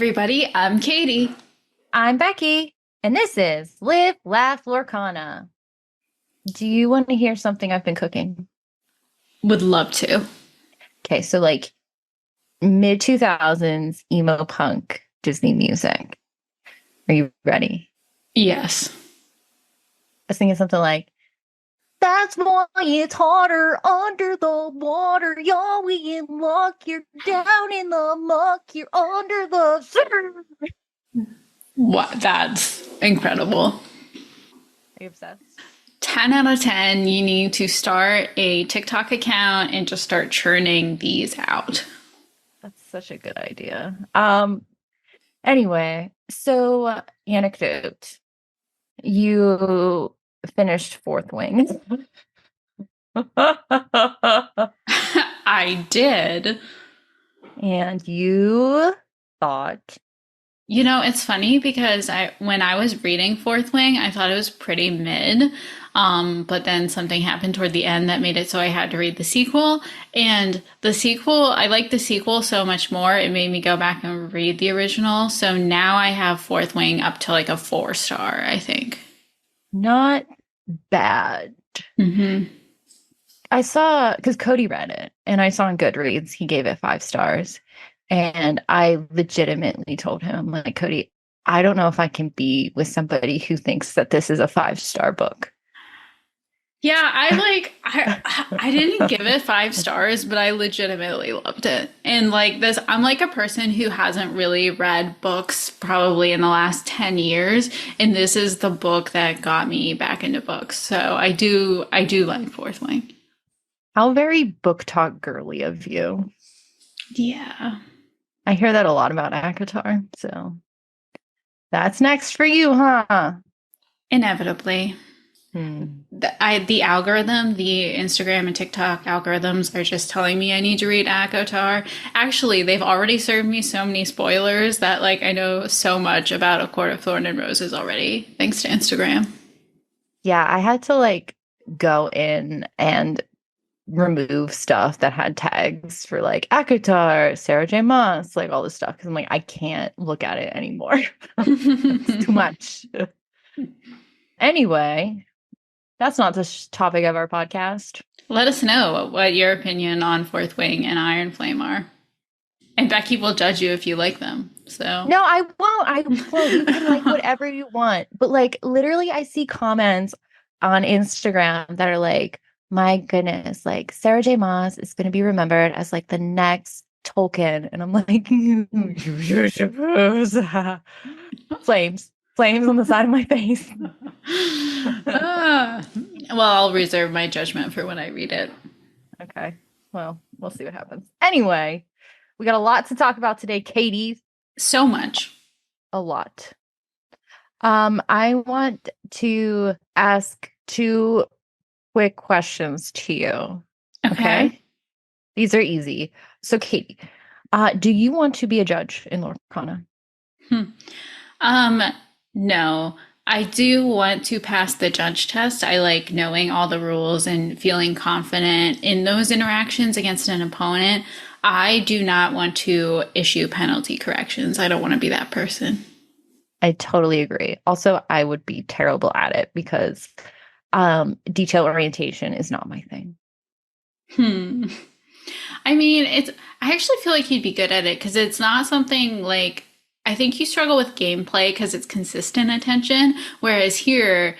everybody, I'm Katie. I'm Becky, and this is Live, Laugh, Lorcana. Do you want to hear something I've been cooking? Would love to. Okay, so like mid 2000s emo punk Disney music. Are you ready? Yes. I was thinking something like, that's why it's harder under the water. You're in luck. You're down in the muck. You're under the. What? That's incredible. Are you obsessed? 10 out of 10, you need to start a TikTok account and just start churning these out. That's such a good idea. Anyway, so anecdote. You finished Fourth Wing. I did. And you thought, It's funny because when I was reading Fourth Wing, I thought it was pretty mid. But then something happened toward the end that made it so I had to read the sequel. And the sequel, I liked the sequel so much more. It made me go back and read the original. So now I have Fourth Wing up to like a 4-star, I think. not bad. Hmm. I saw, because Cody read it, and I saw on Goodreads, he gave it 5 stars. And I legitimately told him, I'm like, Cody, I don't know if I can be with somebody who thinks that this is a 5-star book. Yeah, I didn't give it 5 stars, but I legitimately loved it. And like this, I'm like a person who hasn't really read books probably in the last 10 years, and this is the book that got me back into books. So I do like Fourth Wing. How very book talk girly of you. Yeah. I hear that a lot about ACOTAR, so that's next for you, huh? Inevitably. Hmm. The algorithm, the Instagram and TikTok algorithms are just telling me I need to read ACOTAR. Actually, they've already served me so many spoilers that like I know so much about A Court of Thorn and Roses already, thanks to Instagram. Yeah, I had to like go in and remove stuff that had tags for like ACOTAR, Sarah J. Maas, like all this stuff. Cause I'm like, I can't look at it anymore. It's too much. Anyway, that's not the topic of our podcast. Let us know what your opinion on Fourth Wing and Iron Flame are. And Becky will judge you if you like them. So, No, I won't. I won't. You can like whatever you want. But like literally I see comments on Instagram that are like, my goodness, like Sarah J. Maas is gonna be remembered as like the next Tolkien. And I'm like, flames. Flames on the side of my face. ah, well, I'll reserve my judgment for when I read it. Okay. Well, we'll see what happens. Anyway, we got a lot to talk about today, Katie. So much. A lot. I want to ask two quick questions to you. Okay. These are easy. So, Katie, do you want to be a judge in Lorcana? Hmm. Um, no. I do want to pass the judge test. I like knowing all the rules and feeling confident in those interactions against an opponent. I do not want to issue penalty corrections. I don't want to be that person. I totally agree. Also, I would be terrible at it because detail orientation is not my thing. Hmm. I mean, I actually feel like you'd be good at it because it's not something like, I think you struggle with gameplay because it's consistent attention. Whereas here,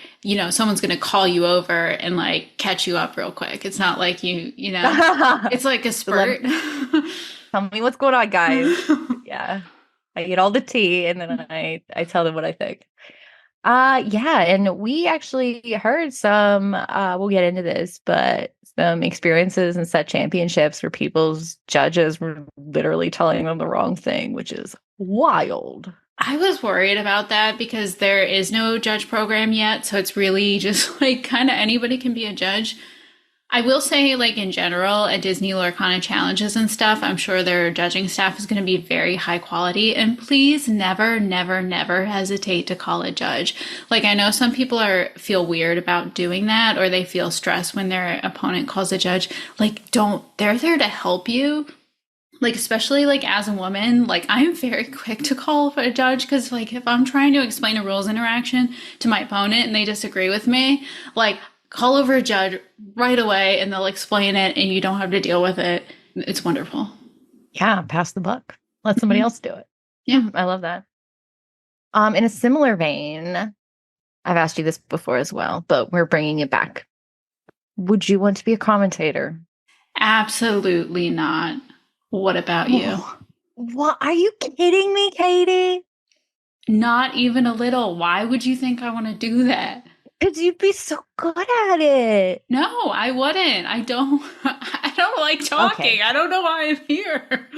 someone's going to call you over and like catch you up real quick. It's not like it's like a spurt. Tell me what's going on, guys. Yeah. I eat all the tea and then I tell them what I think. Yeah, and we actually heard some we'll get into this, but some experiences and set championships where people's judges were literally telling them the wrong thing, which is wild. I was worried about that because there is no judge program yet. So it's really just like kind of anybody can be a judge. I will say, like in general, at Disney Lorcana challenges and stuff, I'm sure their judging staff is going to be very high quality. And please never, never, never hesitate to call a judge. Like I know some people feel weird about doing that, or they feel stressed when their opponent calls a judge. Like don't, they're there to help you. Like, especially like as a woman, like I'm very quick to call for a judge because like if I'm trying to explain a rules interaction to my opponent and they disagree with me, like call over a judge right away and they'll explain it and you don't have to deal with it. It's wonderful. Yeah, pass the buck. Let somebody else do it. Yeah. I love that. In a similar vein, I've asked you this before as well, but we're bringing it back. Would you want to be a commentator? Absolutely not. What about you? What? Are you kidding me, Katie? Not even a little. Why would you think I want to do that? Because you'd be so good at it. No, I wouldn't. I don't I don't like talking. Okay. I don't know why I'm here.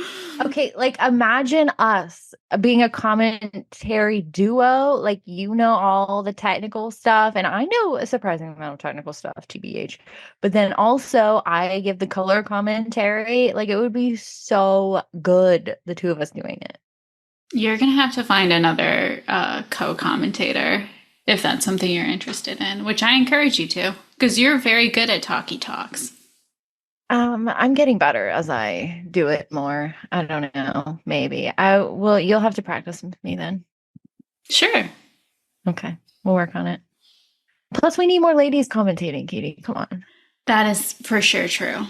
Okay, like imagine us being a commentary duo. Like, you know, all the technical stuff, and I know a surprising amount of technical stuff, TBH. But then also, I give the color commentary. Like, it would be so good, the two of us doing it. You're gonna have to find another co-commentator if that's something you're interested in, which I encourage you to, because you're very good at talkie talks. I'm getting better as I do it more. I don't know. Maybe you'll have to practice with me then. Sure. Okay. We'll work on it. Plus, we need more ladies commentating, Katie. Come on. That is for sure true.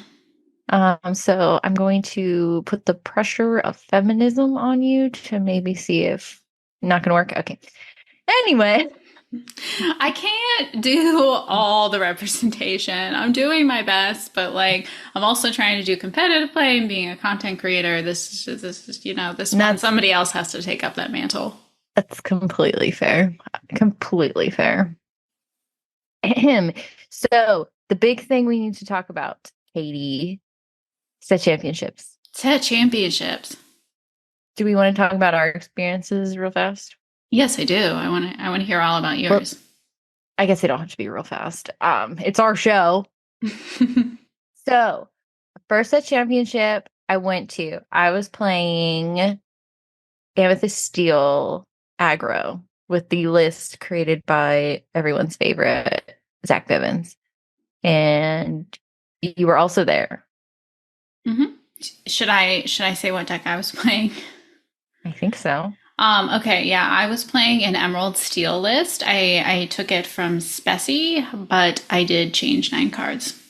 So I'm going to put the pressure of feminism on you to maybe see if not gonna work. Okay. Anyway. I can't do all the representation. I'm doing my best, but like I'm also trying to do competitive play and being a content creator. This is this one somebody else has to take up that mantle. That's completely fair. Completely fair. So the big thing we need to talk about, Katie, set championships. Set championships. Do we want to talk about our experiences real fast? Yes, I do. I want to hear all about yours. Well, I guess they don't have to be real fast. It's our show. So, first set championship I was playing Amethyst Steel aggro with the list created by everyone's favorite Zach Bivens, and you were also there. Mm-hmm. Should I say what deck I was playing? I think so. Okay, yeah, I was playing an Emerald Steel list. I took it from Specie, but I did change 9 cards.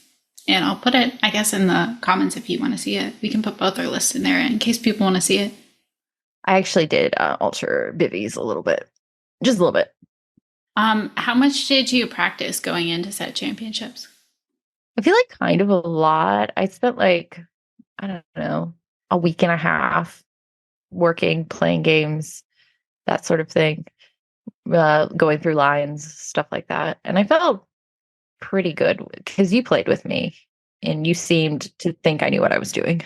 And I'll put it, I guess, in the comments if you want to see it. We can put both our lists in there in case people want to see it. I actually did alter Bivvies a little bit. Just a little bit. How much did you practice going into set championships? I feel like kind of a lot. I spent like, I don't know, a week and a half working, playing games, that sort of thing, going through lines, stuff like that. And I felt pretty good because you played with me and you seemed to think I knew what I was doing.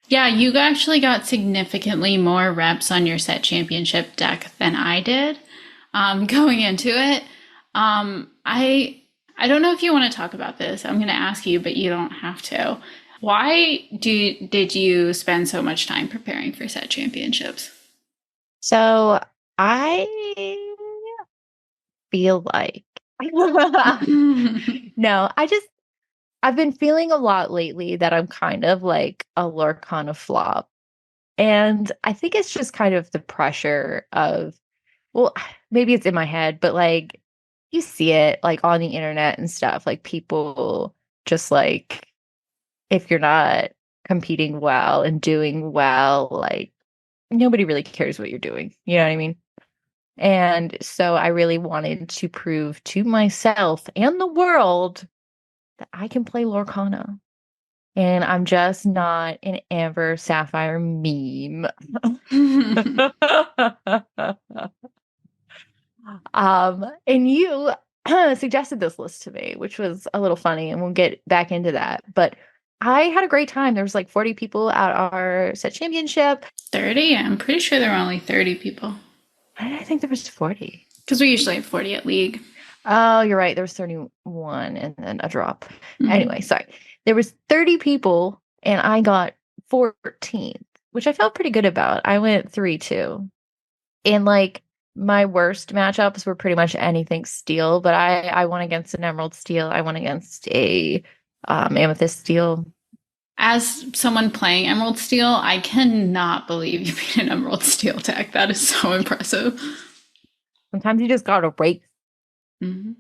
Yeah, you actually got significantly more reps on your set championship deck than I did going into it. I don't know if you want to talk about this. I'm going to ask you, but you don't have to. Why did you spend so much time preparing for set championships? So I feel like no, I've been feeling a lot lately that I'm kind of like a Lorcana flop. And I think it's just kind of the pressure of, well, maybe it's in my head, but like you see it like on the internet and stuff, like people just like, if you're not competing well and doing well, like nobody really cares what you're doing. You know what I mean? And so I really wanted to prove to myself and the world that I can play Lorcana. And I'm just not an Amber Sapphire meme. And you suggested this list to me, which was a little funny, and we'll get back into that. But I had a great time. There was like 40 people at our set championship. 30? I'm pretty sure there were only 30 people. I think there was 40. Because we usually have 40 at League. Oh, you're right. There was 31 and then a drop. Mm-hmm. Anyway, sorry. There was 30 people and I got 14th, which I felt pretty good about. I went 3-2. And like my worst matchups were pretty much anything steel, but I won against an Emerald Steel. I won against a Amethyst Steel. As someone playing Emerald Steel, I cannot believe you beat an Emerald Steel tech. That is so impressive. Sometimes you just gotta rake. Mhm.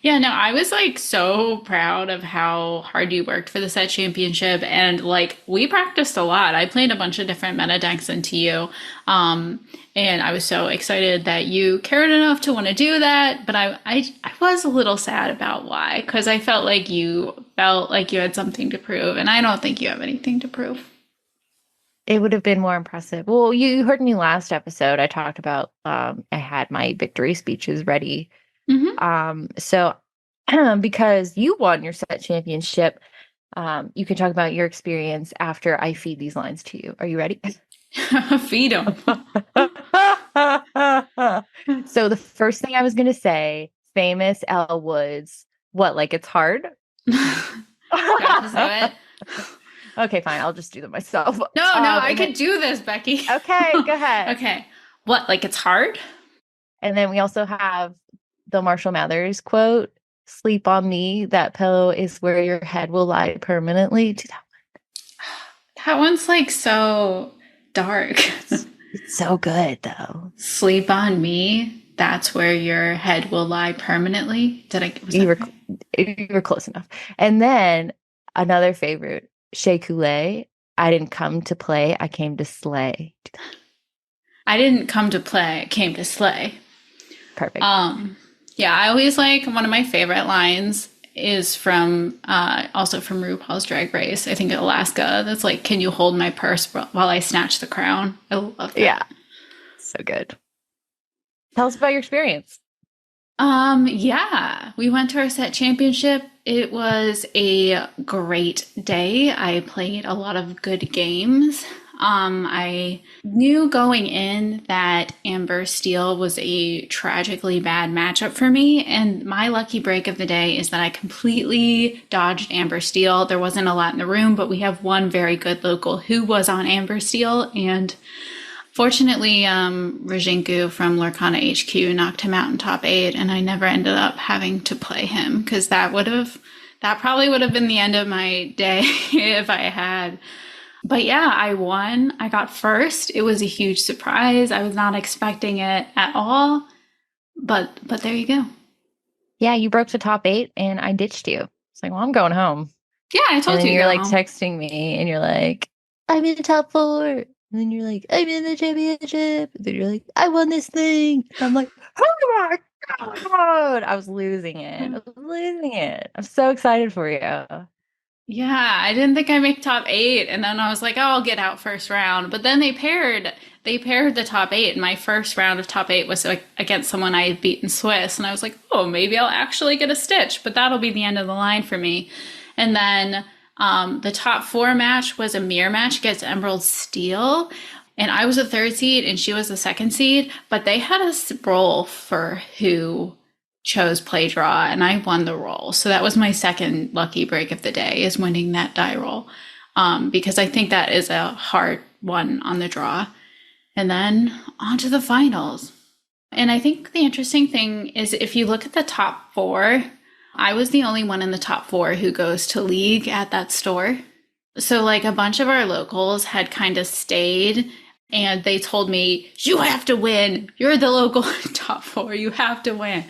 Yeah, no, I was like so proud of how hard you worked for the set championship. And like we practiced a lot. I played a bunch of different meta decks into you. Um, and I was so excited that you cared enough to want to do that. But I was a little sad about why, because I felt like you had something to prove. And I don't think you have anything to prove. It would have been more impressive. Well, you heard me last episode. I talked about I had my victory speeches ready. Hmm. So because you won your set championship, you can talk about your experience after I feed these lines to you. Are you ready? Feed them. So the first thing I was gonna say, famous Elle Woods. What, like it's hard? Got to do it. Okay, fine. I'll just do them myself. No, I could do this, Becky. Okay, go ahead. Okay. What, like it's hard? And then we also have the Marshall Mathers quote, "Sleep on me, that pillow is where your head will lie permanently." Do that. That one's like so dark. It's so good though. Sleep on me. That's where your head will lie permanently. Was You that were right? you were close enough. And then another favorite, Shea Coulee. "I didn't come to play, I came to slay." I didn't come to play, I came to slay. Perfect. Yeah, I always like one of my favorite lines is from also from RuPaul's Drag Race. I think Alaska. That's like, "Can you hold my purse while I snatch the crown?" I love that. Yeah. So good. Tell us about your experience. Yeah, we went to our set championship. It was a great day. I played a lot of good games. I knew going in that Amber Steel was a tragically bad matchup for me, and my lucky break of the day is that I completely dodged Amber Steel. There wasn't a lot in the room, but we have one very good local who was on Amber Steel, and fortunately, Rajinku from Lorcana HQ knocked him out in top 8, and I never ended up having to play him because that probably would have been the end of my day if I had. But yeah, I won. I got first. It was a huge surprise. I was not expecting it at all. But there you go. Yeah, you broke the top 8 and I ditched you. It's like, well, I'm going home. Yeah, I And told then you. you're like texting me and you're like, "I'm in the top 4." And then you're like, "I'm in the championship." And then you're like, "I won this thing." And I'm like, "Oh my God." I was losing it. I was losing it. I'm so excited for you. Yeah, I didn't think I'd make top 8, and then I was like, "Oh, I'll get out first round." But then they paired the top 8, and my first round of top 8 was like against someone I had beaten Swiss, and I was like, "Oh, maybe I'll actually get a stitch," but that'll be the end of the line for me. And then the top 4 match was a mirror match against Emerald Steel, and I was the 3rd seed, and she was the 2nd seed, but they had a roll for who chose play draw, and I won the roll. So that was my second lucky break of the day, is winning that die roll, because I think that is a hard one on the draw. And then on to the finals. And I think the interesting thing is if you look at the top 4, I was the only one in the top 4 who goes to league at that store. So like a bunch of our locals had kind of stayed, and they told me, "You have to win. You're the local top 4. You have to win."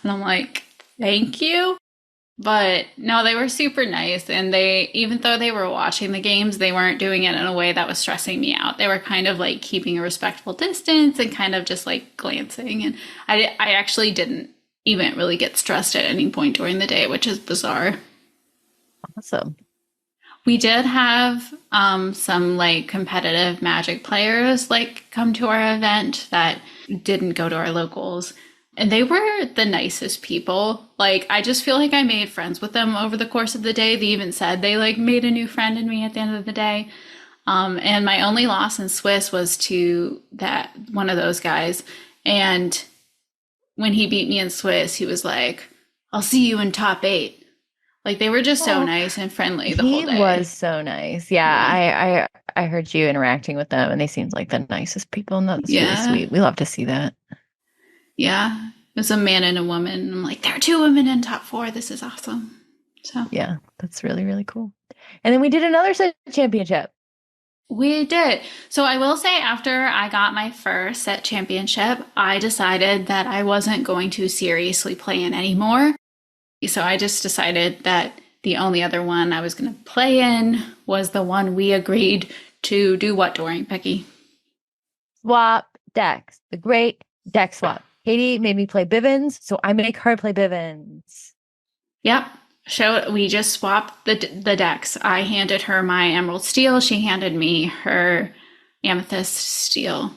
And I'm like, "Thank you." But no, they were super nice. And even though they were watching the games, they weren't doing it in a way that was stressing me out. They were kind of like keeping a respectful distance and kind of just like glancing. And I actually didn't even really get stressed at any point during the day, which is bizarre. Awesome. We did have some like competitive Magic players like come to our event that didn't go to our locals. And they were the nicest people. Like, I just feel like I made friends with them over the course of the day. They even said they like made a new friend in me at the end of the day. And my only loss in Swiss was to that one of those guys. And when he beat me in Swiss, he was like, "I'll see you in top 8." Like, they were just so nice and friendly the whole day. He was so nice. Yeah, I heard you interacting with them, and they seemed like the nicest people, and that's really sweet. We love to see that. Yeah, it was a man and a woman. I'm like, there are 2 women in top 4. This is awesome. So Yeah, that's really, really cool. And then we did another set championship. we did. So I will say, after I got my first set championship, I decided that I wasn't going to seriously play in anymore. So I just decided that the only other one I was going to play in was the one we agreed to do what during, Becky? Swap decks. The great deck swap. Katie made me play Bivens, so I make her play Bivens. Yep. We just swapped the decks. I handed her my Emerald Steel. She handed me her Amethyst Steel.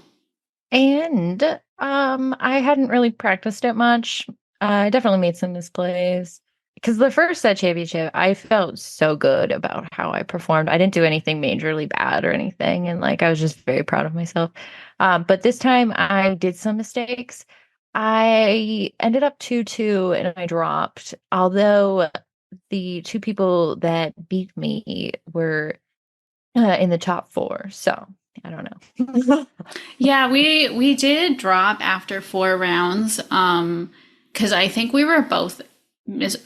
And I hadn't really practiced it much. I definitely made some misplays. Because the first set championship, I felt so good about how I performed. I didn't do anything majorly bad or anything. And like I was just very proud of myself. But this time I did some mistakes. I ended up 2-2 and I dropped. Although the two people that beat me were in the top 4. So I don't know. Yeah, we did drop after 4 rounds. Because I think we were both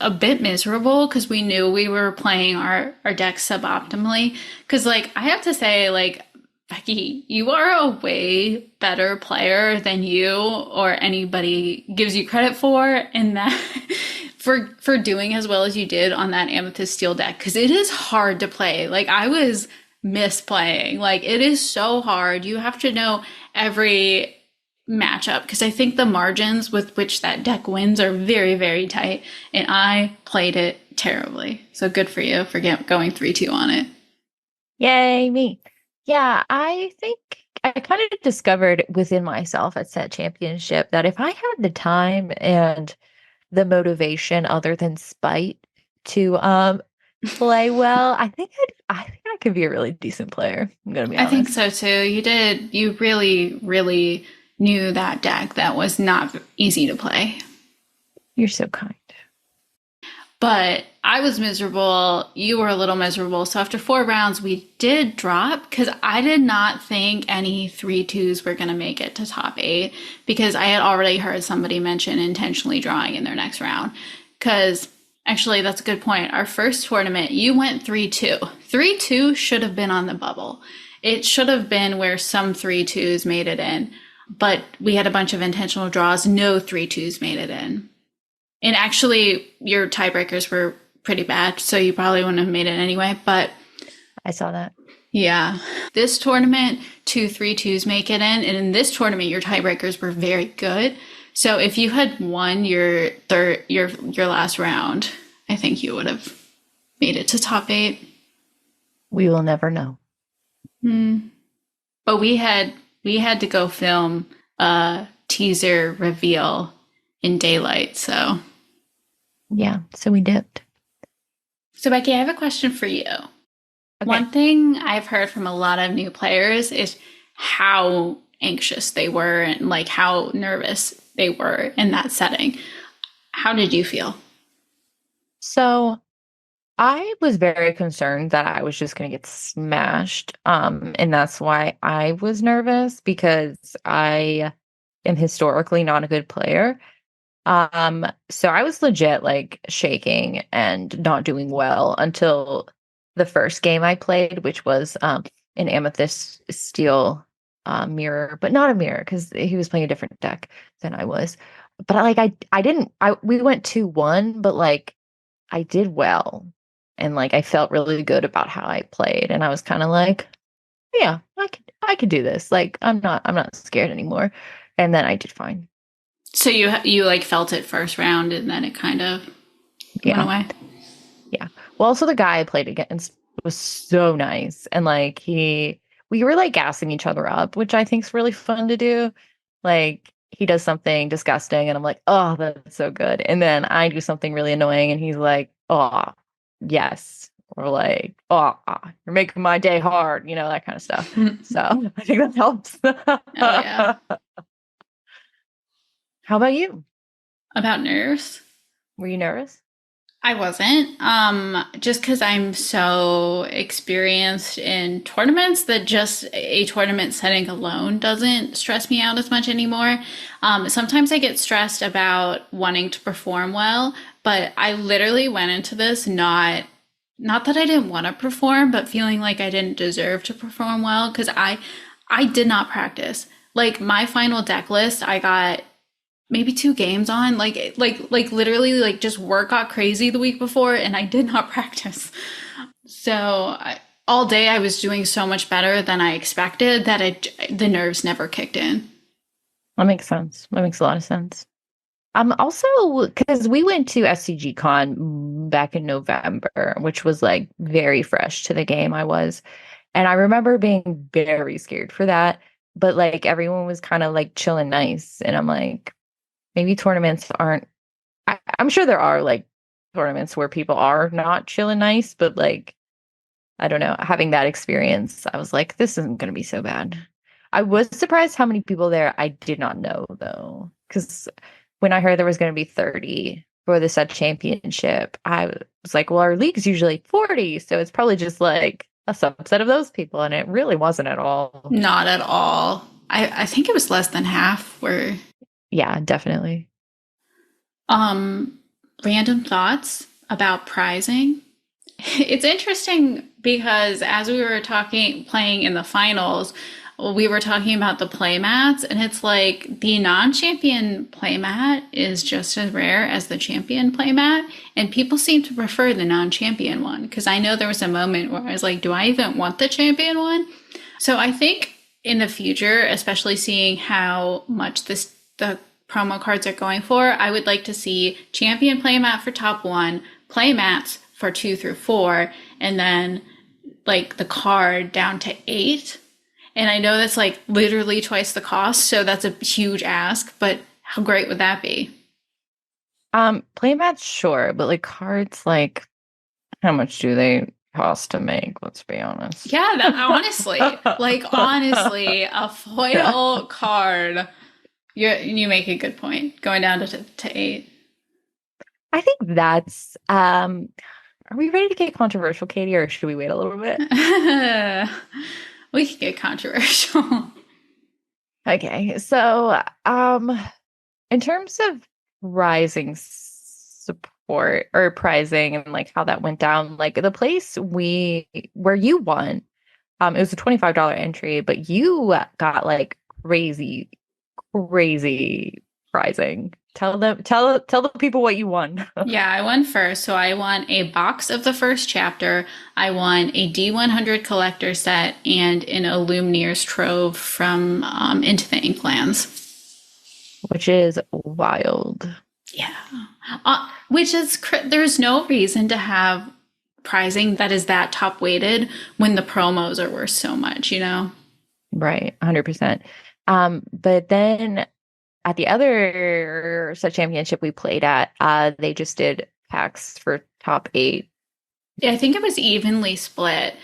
a bit miserable because we knew we were playing our deck suboptimally. Because like I have to say, like, Becky, you are a way better player than you or anybody gives you credit for, in that for doing as well as you did on that Amethyst Steel deck, because it is hard to play. Like I was misplaying. Like it is so hard. You have to know every matchup, because I think the margins with which that deck wins are very, very tight, and I played it terribly. So good for you for going 3-2 on it. Yay, me. Yeah, I think I kind of discovered within myself at set championship that if I had the time and the motivation other than spite to play well, I think I could be a really decent player. I'm gonna be I think honest. so too. You really, really knew that deck that was not easy to play. You're so kind. But I was miserable. You were a little miserable. So after 4 rounds, we did drop because I did not think any 3-2s were going to make it to top 8, because I had already heard somebody mention intentionally drawing in their next round. Because actually, that's a good point. Our first tournament, you went 3-2. 3-2 should have been on the bubble. It should have been where some 3-2s made it in. But we had a bunch of intentional draws. No 3-2s made it in. And actually, your tiebreakers were pretty bad, so you probably wouldn't have made it anyway. But I saw that. yeah, this tournament, 2 3-2s make it in. And in this tournament, your tiebreakers were very good. So if you had won your last round, I think you would have made it to top 8. We will never know. But we had to go film a teaser reveal in daylight, so. Yeah, so we dipped. So Becky, I have a question for you. Okay. One thing I've heard from a lot of new players is how anxious they were and like how nervous they were in that setting. How did you feel? So I was very concerned that I was just going to get smashed. And that's why I was nervous, because I am historically not a good player. So I was legit like shaking and not doing well until the first game I played, which was an Amethyst Steel mirror, but not a mirror because he was playing a different deck than I was. But we went 2-1, but like I did well. And like I felt really good about how I played. And I was kind of like, yeah, I could do this. Like I'm not scared anymore. And then I did fine. So you like felt it first round and then it kind of went away? Yeah. Well, also the guy I played against was so nice. And like we were like gassing each other up, which I think is really fun to do. Like he does something disgusting and I'm like, oh, that's so good. And then I do something really annoying and he's like, oh, yes. Or like, oh, you're making my day hard, that kind of stuff. So I think that helps. Oh, yeah. How about you? About nerves? Were you nervous? I wasn't. Just because I'm so experienced in tournaments that just a tournament setting alone doesn't stress me out as much anymore. Sometimes I get stressed about wanting to perform well, But I literally went into this not that I didn't want to perform, but feeling like I didn't deserve to perform well because I did not practice. Like my final deck list, I got maybe 2 games on. Like literally, like just work got crazy the week before, and I did not practice. So all day I was doing so much better than I expected that the nerves never kicked in. That makes sense. That makes a lot of sense. Also, because we went to SCG Con back in November, which was like very fresh to the game I was. And I remember being very scared for that. But like everyone was kind of like chill and nice. And I'm like, maybe tournaments aren't, I'm sure there are like tournaments where people are not chill and nice, but like, I don't know, having that experience, I was like, this isn't going to be so bad. I was surprised how many people there I did not know though. Because when I heard there was going to be 30 for the set championship, I was like, well, our league's usually 40. So it's probably just like a subset of those people. And it really wasn't at all. Not at all. I think it was less than half were. Yeah, definitely. Random thoughts about prizing. It's interesting because as we were playing in the finals, we were talking about the playmats, and it's like the non-champion playmat is just as rare as the champion playmat, and people seem to prefer the non-champion one because I know there was a moment where I was like, do I even want the champion one? So I think in the future, especially seeing how much the promo cards are going for, I would like to see champion playmat for top 1, playmats for 2 through 4, and then like the card down to 8. And I know that's like literally twice the cost, so that's a huge ask, but how great would that be? Playmats, sure, but like cards, like how much do they cost to make? Let's be honest. Yeah, honestly, a foil card. You make a good point. Going down to 8. I think that's are we ready to get controversial, Katie, or should we wait a little bit? We can get controversial. Okay. So in terms of rising support or prizing and like how that went down, like the place where you won, it was a $25 entry, but you got like crazy prizing. Tell the people what you won. Yeah, I won first. So I won a box of the first chapter. I won a D100 collector set and an Illumineer's Trove from Into the Inklands. Which is wild. Yeah. There's no reason to have prizing that is that top weighted when the promos are worth so much, you know? Right, 100%. But then at the other set championship we played at, they just did packs for top 8. Yeah, I think it was evenly split.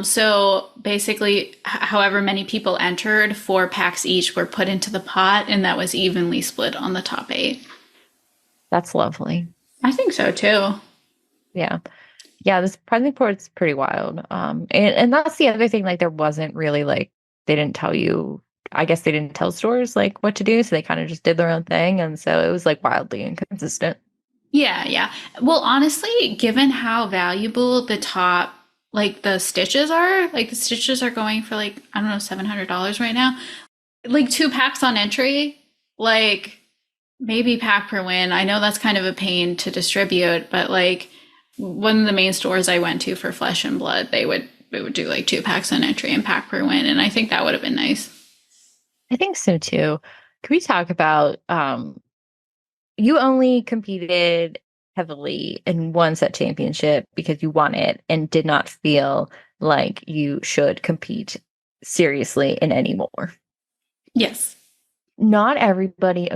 So basically, however many people entered, 4 packs each were put into the pot, and that was evenly split on the top 8. That's lovely. I think so too. Yeah. Yeah, this prizing board's pretty wild. And that's the other thing, like there wasn't really like they didn't tell you, I guess they didn't tell stores like what to do, so they kind of just did their own thing, and so it was like wildly inconsistent. Yeah. Well, honestly, given how valuable the top, like the stitches are going for like, I don't know, $700 right now. Like 2 packs on entry, like maybe pack per win. I know that's kind of a pain to distribute, but like one of the main stores I went to for Flesh and Blood, they would do like 2 packs on entry and pack per win. And I think that would have been nice. I think so too. Can we talk about you only competed heavily in one set championship because you won it and did not feel like you should compete seriously in any more. Yes. Not everybody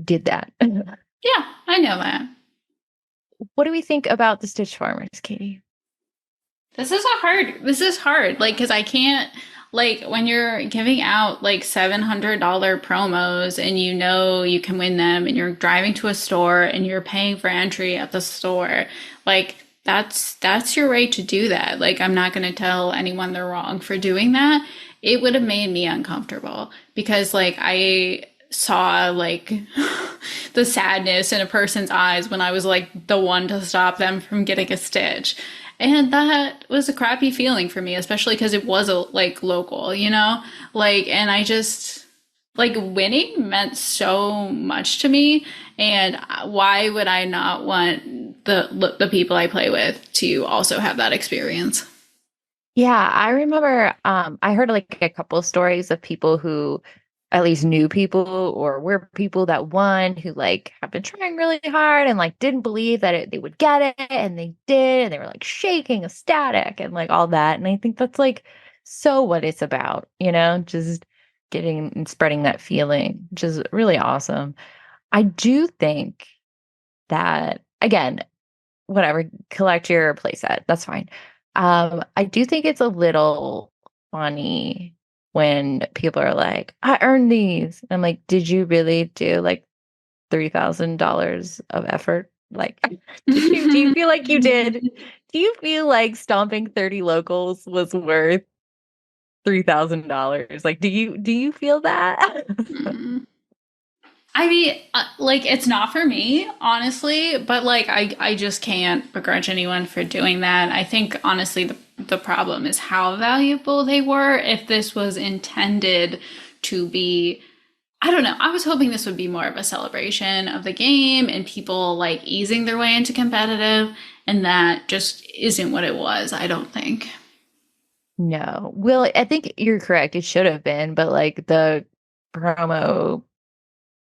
did that. Yeah, I know that. What do we think about the Stitch Farmers, Katie? This is hard. Like, because I can't, like, when you're giving out like $700 promos and you know you can win them and you're driving to a store and you're paying for entry at the store, like, that's your right to do that. Like, I'm not going to tell anyone they're wrong for doing that. It would have made me uncomfortable because, like, I saw like the sadness in a person's eyes when I was like the one to stop them from getting a stitch. And that was a crappy feeling for me, especially because it was a like local, you know? Like, and I just like winning meant so much to me, and why would I not want the people I play with to also have that experience? Yeah, I remember I heard like a couple of stories of people who at least knew people or were people that won who like have been trying really hard and like didn't believe that they would get it and they did and they were like shaking ecstatic and like all that. And I think that's like so what it's about, you know, just getting and spreading that feeling, which is really awesome. I do think that again, whatever, collect your playset. That's fine. I do think it's a little funny when people are like, I earned these. I'm like, did you really do like $3,000 of effort? Like, do you feel like you did? Do you feel like stomping 30 locals was worth $3,000? Like, do you feel that? I mean, like it's not for me, honestly, but like I just can't begrudge anyone for doing that. I think honestly the problem is how valuable they were. If this was intended to be, I don't know. I was hoping this would be more of a celebration of the game and people like easing their way into competitive, and that just isn't what it was, I don't think. No. Well, I think you're correct. It should have been, but like the promo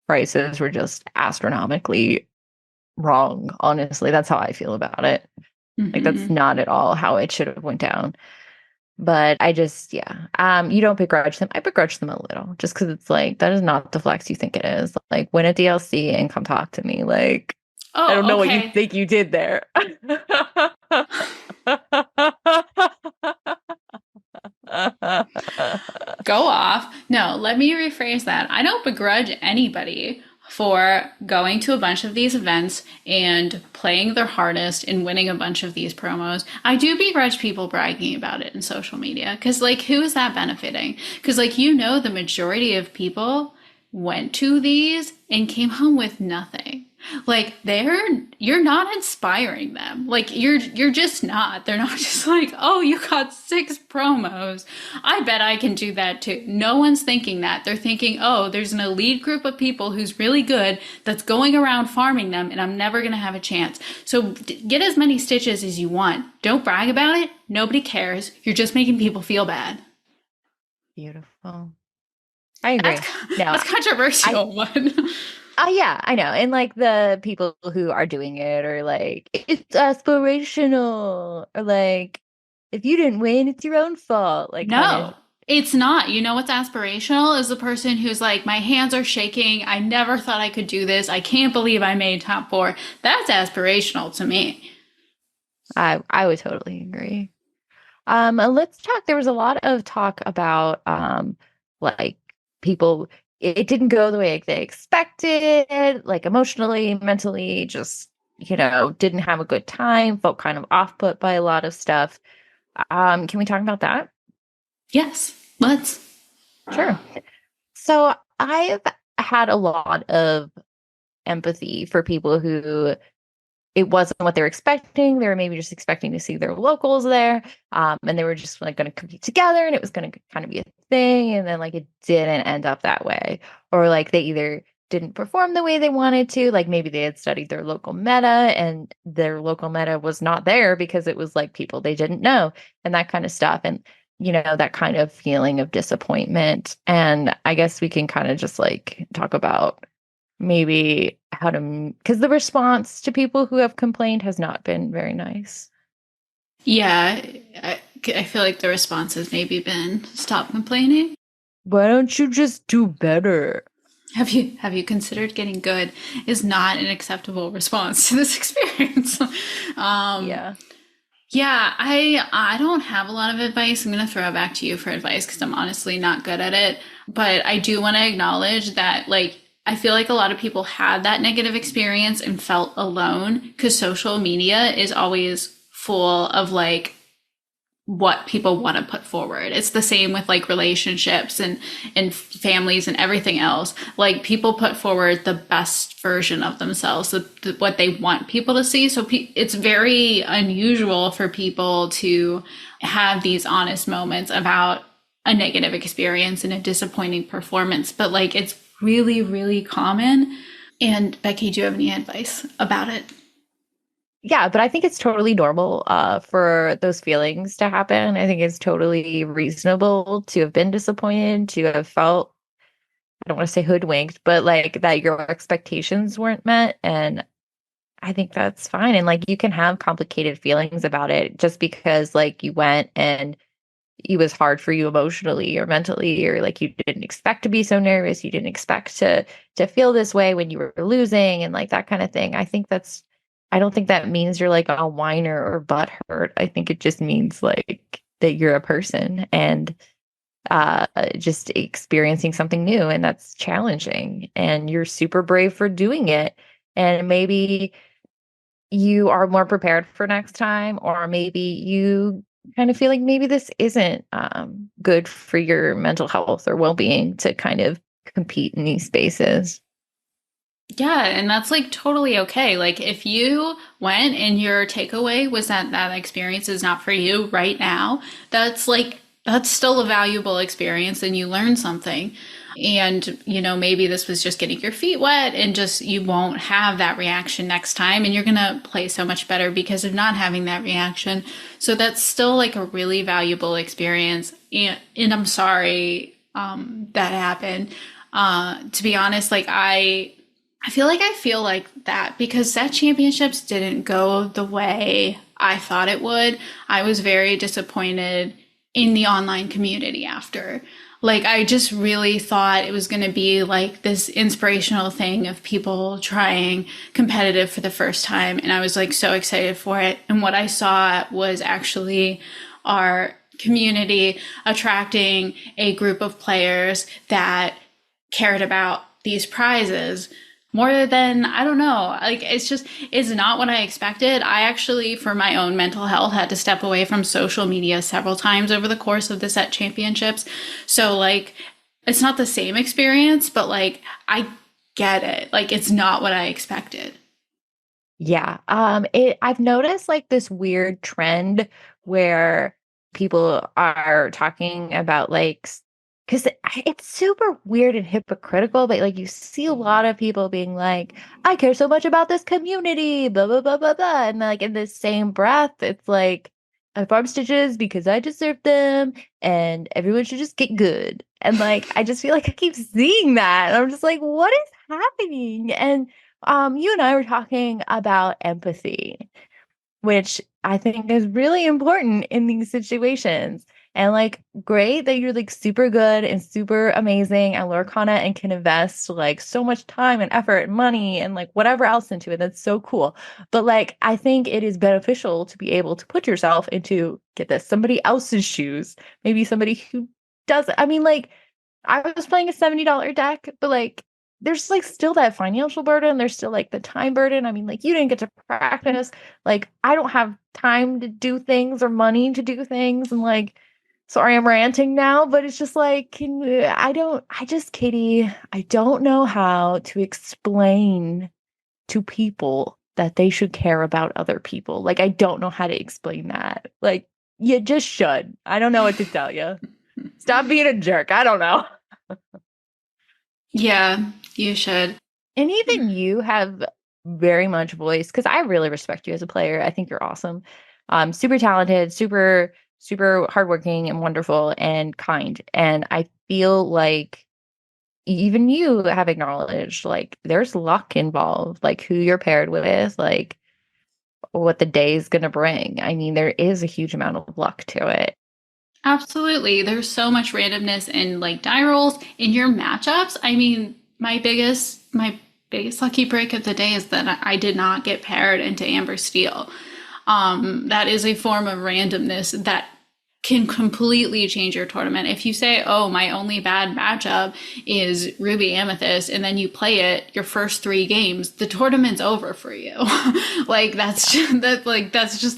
prices were just astronomically wrong. Honestly, that's how I feel about it. Like that's Hmm. not at all how it should have went down. But I just, yeah, you don't begrudge them. I begrudge them a little, just because it's like that is not the flex you think it is. Like win a DLC and come talk to me. Like I don't Oh, know what you okay. think you did there. Go off. No, let me rephrase that. I don't begrudge anybody for going to a bunch of these events and playing their hardest and winning a bunch of these promos. I do begrudge people bragging about it in social media because, like, who is that benefiting? Because, like, you know, the majority of people went to these and came home with nothing. Like you're not inspiring them. Like you're just not. They're not just like, "Oh, you got 6 promos. I bet I can do that too." No one's thinking that. They're thinking, "Oh, there's an elite group of people who's really good that's going around farming them and I'm never going to have a chance." So get as many stitches as you want. Don't brag about it. Nobody cares. You're just making people feel bad. Beautiful. I That's agree. No, that's I controversial, but yeah, I know. And like the people who are doing it are like, it's aspirational, or like, if you didn't win, it's your own fault. Like, kind of, no, it's not. You know what's aspirational is the person who's like, my hands are shaking. I never thought I could do this. I can't believe I made top 4. That's aspirational to me. I would totally agree. Let's talk. There was a lot of talk about like people. It didn't go the way like, they expected, like emotionally, mentally, just didn't have a good time. Felt kind of off put by a lot of stuff. Can we talk about that? Yes, let's. Sure. So I've had a lot of empathy for people who it wasn't what they were expecting. They were maybe just expecting to see their locals there. And they were just like going to compete together and it was going to kind of be a thing. And then like it didn't end up that way. Or like they either didn't perform the way they wanted to, like maybe they had studied their local meta and their local meta was not there because it was like people they didn't know and that kind of stuff. And that kind of feeling of disappointment. And I guess we can kind of just like talk about maybe how to, because the response to people who have complained has not been very nice. Yeah, I feel like the response has maybe been stop complaining. Why don't you just do better? Have you considered getting good is not an acceptable response to this experience. um, Yeah. Yeah, I don't have a lot of advice. I'm going to throw it back to you for advice because I'm honestly not good at it. But I do want to acknowledge that, like, I feel like a lot of people had that negative experience and felt alone because social media is always full of like what people want to put forward. It's the same with like relationships and families and everything else. Like people put forward the best version of themselves, what they want people to see. So it's very unusual for people to have these honest moments about a negative experience and a disappointing performance, but like it's really, really common. And Becky, do you have any advice about it? Yeah, but I think it's totally normal for those feelings to happen. I think it's totally reasonable to have been disappointed, to have felt, I don't want to say hoodwinked, but like that your expectations weren't met. And I think that's fine. And like you can have complicated feelings about it just because like you went and it was hard for you emotionally or mentally, or like you didn't expect to be so nervous, you didn't expect to feel this way when you were losing and like that kind of thing. I don't think that means you're like a whiner or butthurt. I think it just means like that you're a person and just experiencing something new, and that's challenging, and you're super brave for doing it. And maybe you are more prepared for next time, or maybe you kind of feel like maybe this isn't good for your mental health or well-being to kind of compete in these spaces. Yeah, and that's like totally okay. Like if you went and your takeaway was that that experience is not for you right now, that's still a valuable experience and you learned something. And maybe this was just getting your feet wet and just you won't have that reaction next time and you're going to play so much better because of not having that reaction. So that's still like a really valuable experience. And I'm sorry that happened. To be honest, like I feel like that because set championships didn't go the way I thought it would. I was very disappointed in the online community after. Like, I just really thought it was going to be like this inspirational thing of people trying competitive for the first time. And I was like so excited for it. And what I saw was actually our community attracting a group of players that cared about these prizes more than, I don't know, like it's not what I expected. I actually, for my own mental health, had to step away from social media several times over the course of the set championships. So like it's not the same experience, but like I get it. Like it's not what I expected. Yeah. I've noticed like this weird trend where people are talking about like, because it's super weird and hypocritical, but like you see a lot of people being like, I care so much about this community, blah, blah, blah, blah, blah. And like in the same breath, it's like, I farm stitches because I deserve them and everyone should just get good. And like, I just feel like I keep seeing that. And I'm just like, what is happening? And you and I were talking about empathy, which I think is really important in these situations. And like, great that you're like super good and super amazing at Lorcana and can invest like so much time and effort and money and like whatever else into it. That's so cool. But like, I think it is beneficial to be able to put yourself into, get this, somebody else's shoes, maybe somebody who doesn't. I mean, like, I was playing a $70 deck, but like there's like still that financial burden. There's still like the time burden. I mean, like you didn't get to practice. Like I don't have time to do things or money to do things. And like, sorry, I'm ranting now, but it's just like, Katie, I don't know how to explain to people that they should care about other people. Like, I don't know how to explain that. Like, you just should. I don't know what to tell you. Stop being a jerk. I don't know. Yeah, you should. And even you have very much voice because I really respect you as a player. I think you're awesome. Super talented, super, super hardworking and wonderful and kind. And I feel like even you have acknowledged like there's luck involved, like who you're paired with, like what the day is going to bring. I mean, there is a huge amount of luck to it. Absolutely. There's so much randomness in like die rolls in your matchups. I mean, my biggest lucky break of the day is that I did not get paired into Amber Steel. That is a form of randomness that can completely change your tournament. If you say, oh, my only bad matchup is Ruby Amethyst, and then you play it your first 3 games, the tournament's over for you. Like that's just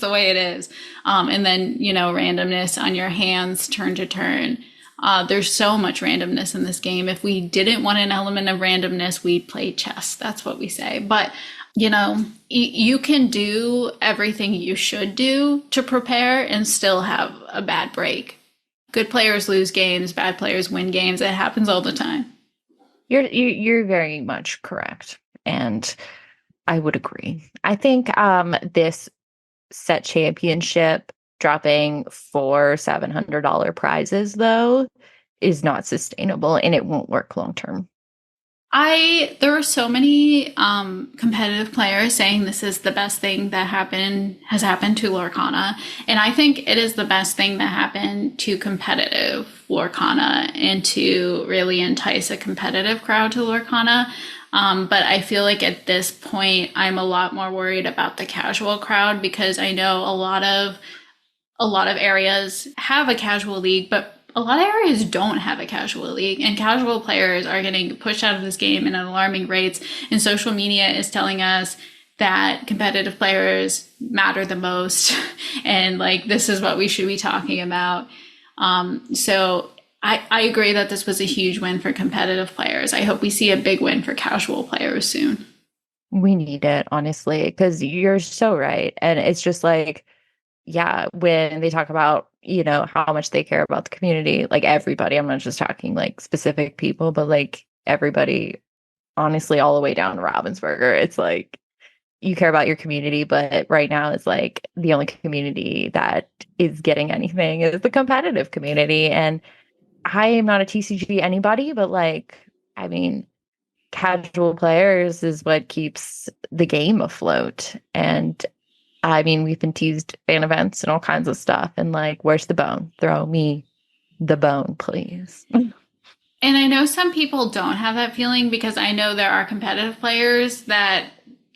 the way it is. And then, randomness on your hands turn to turn. There's so much randomness in this game. If we didn't want an element of randomness, we'd play chess. That's what we say. But you can do everything you should do to prepare and still have a bad break. Good players lose games, bad players win games. It happens all the time. You're very much correct, and I would agree. I think this set championship dropping 4 $700 prizes though is not sustainable, and it won't work long term. There were so many competitive players saying this is the best thing that has happened to Lorcana, and I think it is the best thing that happened to competitive Lorcana and to really entice a competitive crowd to Lorcana. But I feel like at this point, I'm a lot more worried about the casual crowd, because I know a lot of areas have a casual league, but a lot of areas don't have a casual league, and casual players are getting pushed out of this game at alarming rates. And social media is telling us that competitive players matter the most, and like this is what we should be talking about. So I agree that this was a huge win for competitive players. I hope we see a big win for casual players soon. We need it, honestly, because you're so right. And it's just like, yeah, when they talk about, how much they care about the community, like everybody, I'm not just talking like specific people, but like everybody, honestly, all the way down to Ravensburger, it's like you care about your community, but right now it's like the only community that is getting anything is the competitive community. And I am not a TCG anybody, but like, I mean, casual players is what keeps the game afloat. And I mean, we've been teased fan events and all kinds of stuff. And like, where's the bone? Throw me the bone, please. And I know some people don't have that feeling, because I know there are competitive players that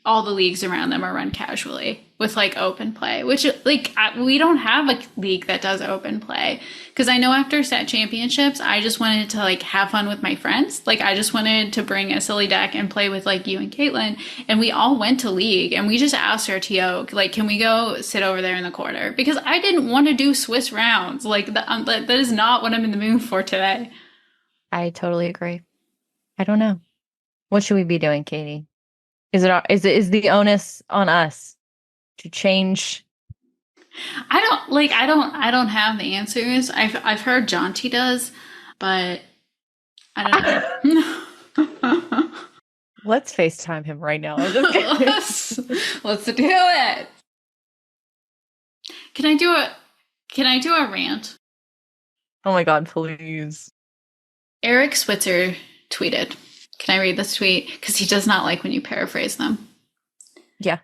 all the leagues around them are run casually with like open play, which like we don't have a league that does open play. Because I know after set championships, I just wanted to like have fun with my friends. Like I just wanted to bring a silly deck and play with like you and Caitlin. And we all went to league, and we just asked our TO, like, can we go sit over there in the corner? Because I didn't want to do Swiss rounds. Like that is not what I'm in the mood for today. I totally agree. I don't know. What should we be doing, Katie? Is the onus on us to change? I don't have the answers. I've heard Jonty does, but I don't know. Let's FaceTime him right now. let's do it. Can I do a rant? Oh my God, please. Eric Switzer tweeted. Can I read this tweet? Because he does not like when you paraphrase them. Yeah.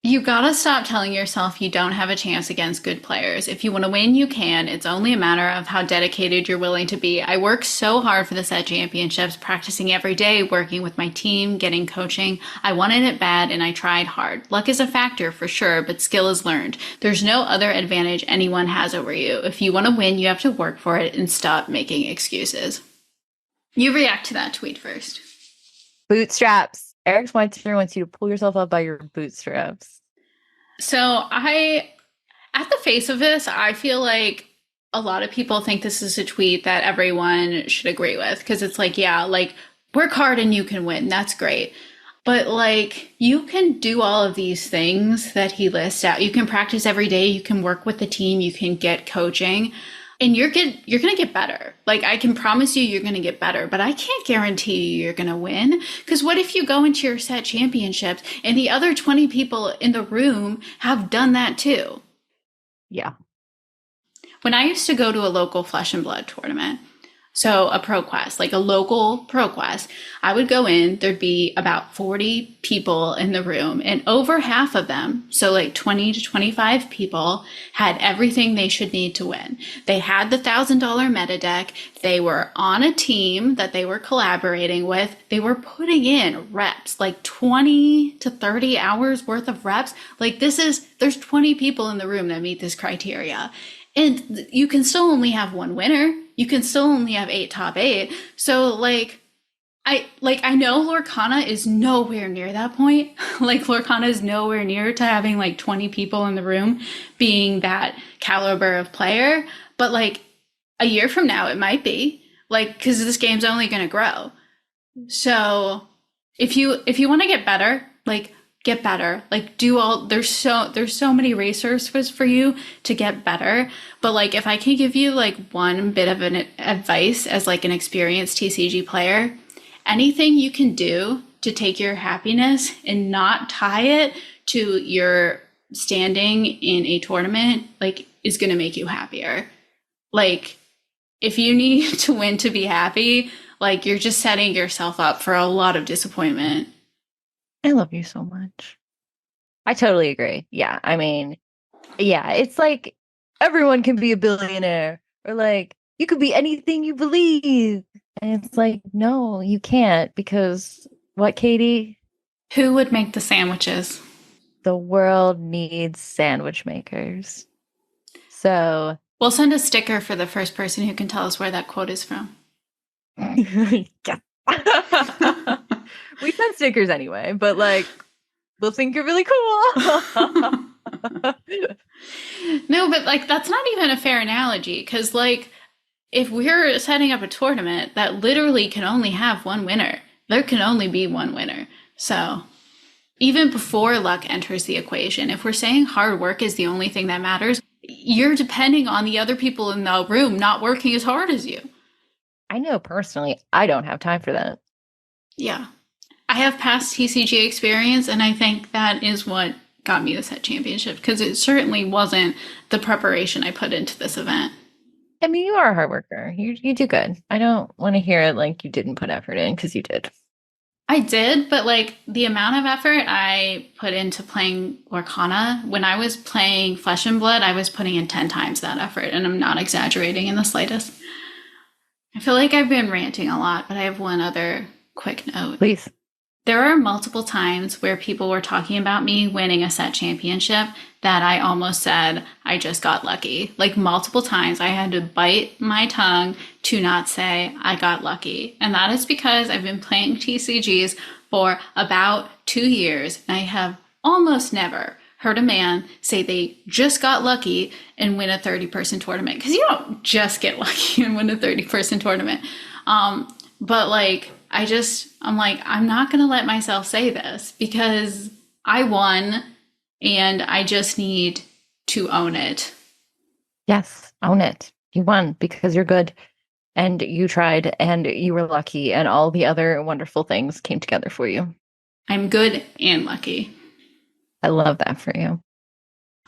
You gotta stop telling yourself you don't have a chance against good players. If you want to win, you can. It's only a matter of how dedicated you're willing to be. I worked so hard for the set championships, practicing every day, working with my team, getting coaching. I wanted it bad, and I tried hard. Luck is a factor for sure, but skill is learned. There's no other advantage anyone has over you. If you want to win, you have to work for it and stop making excuses. You react to that tweet first. Bootstraps. Eric Schweitzer wants you to pull yourself up by your bootstraps. So at the face of this, I feel like a lot of people think this is a tweet that everyone should agree with, because it's like, yeah, like work hard and you can win. That's great. But like you can do all of these things that he lists out. You can practice every day. You can work with the team. You can get coaching. And you're going to get better. Like, I can promise you're going to get better, but I can't guarantee you're going to win. Because what if you go into your set championships and the other 20 people in the room have done that too? Yeah. When I used to go to a local Flesh and Blood tournament, So a pro quest, like a local pro quest, I would go in, there'd be about 40 people in the room, and over half of them, so like 20 to 25 people, had everything they should need to win. They had the $1,000 meta deck. They were on a team that they were collaborating with. They were putting in reps, like 20 to 30 hours worth of reps. Like there's 20 people in the room that meet this criteria. And you can still only have one winner. You can still only have 8 top 8. So I know Lorcana is nowhere near that point. Like Lorcana is nowhere near to having like 20 people in the room being that caliber of player. But like a year from now, it might be like, because this game's only going to grow. So if you want to get better, like get better, like there's so many resources for you to get better. But like if I can give you like one bit of an advice as like an experienced TCG player, anything you can do to take your happiness and not tie it to your standing in a tournament, like is going to make you happier. Like if you need to win to be happy, like you're just setting yourself up for a lot of disappointment. I love you so much. I totally agree. Yeah. I mean, yeah, it's like everyone can be a billionaire, or like you could be anything you believe. And it's like, no, you can't, because what, Katie? Who would make the sandwiches? The world needs sandwich makers. So we'll send a sticker for the first person who can tell us where that quote is from. Yeah. We send stickers anyway, but like we'll think you're really cool. No, but like that's not even a fair analogy, because like if we're setting up a tournament that literally can only have one winner, there can only be one winner. So even before luck enters the equation, if we're saying hard work is the only thing that matters, you're depending on the other people in the room not working as hard as you. I know personally, I don't have time for that. Yeah. I have past TCG experience, and I think that is what got me the set championship, because it certainly wasn't the preparation I put into this event. I mean, you are a hard worker. You do good. I don't want to hear it like you didn't put effort in, because you did. I did, but like the amount of effort I put into playing Lorcana, when I was playing Flesh and Blood, I was putting in 10 times that effort, and I'm not exaggerating in the slightest. I feel like I've been ranting a lot, but I have one other quick note. Please. There are multiple times where people were talking about me winning a set championship that I almost said I just got lucky. Like multiple times I had to bite my tongue to not say I got lucky. And that is because I've been playing TCGs for about 2 years, and I have almost never heard a man say they just got lucky and win a 30-person tournament. Because you don't just get lucky and win a 30-person tournament. But like, I'm like, I'm not going to let myself say this, because I won and I just need to own it. Yes, own it. You won because you're good and you tried and you were lucky, and all the other wonderful things came together for you. I'm good and lucky. I love that for you.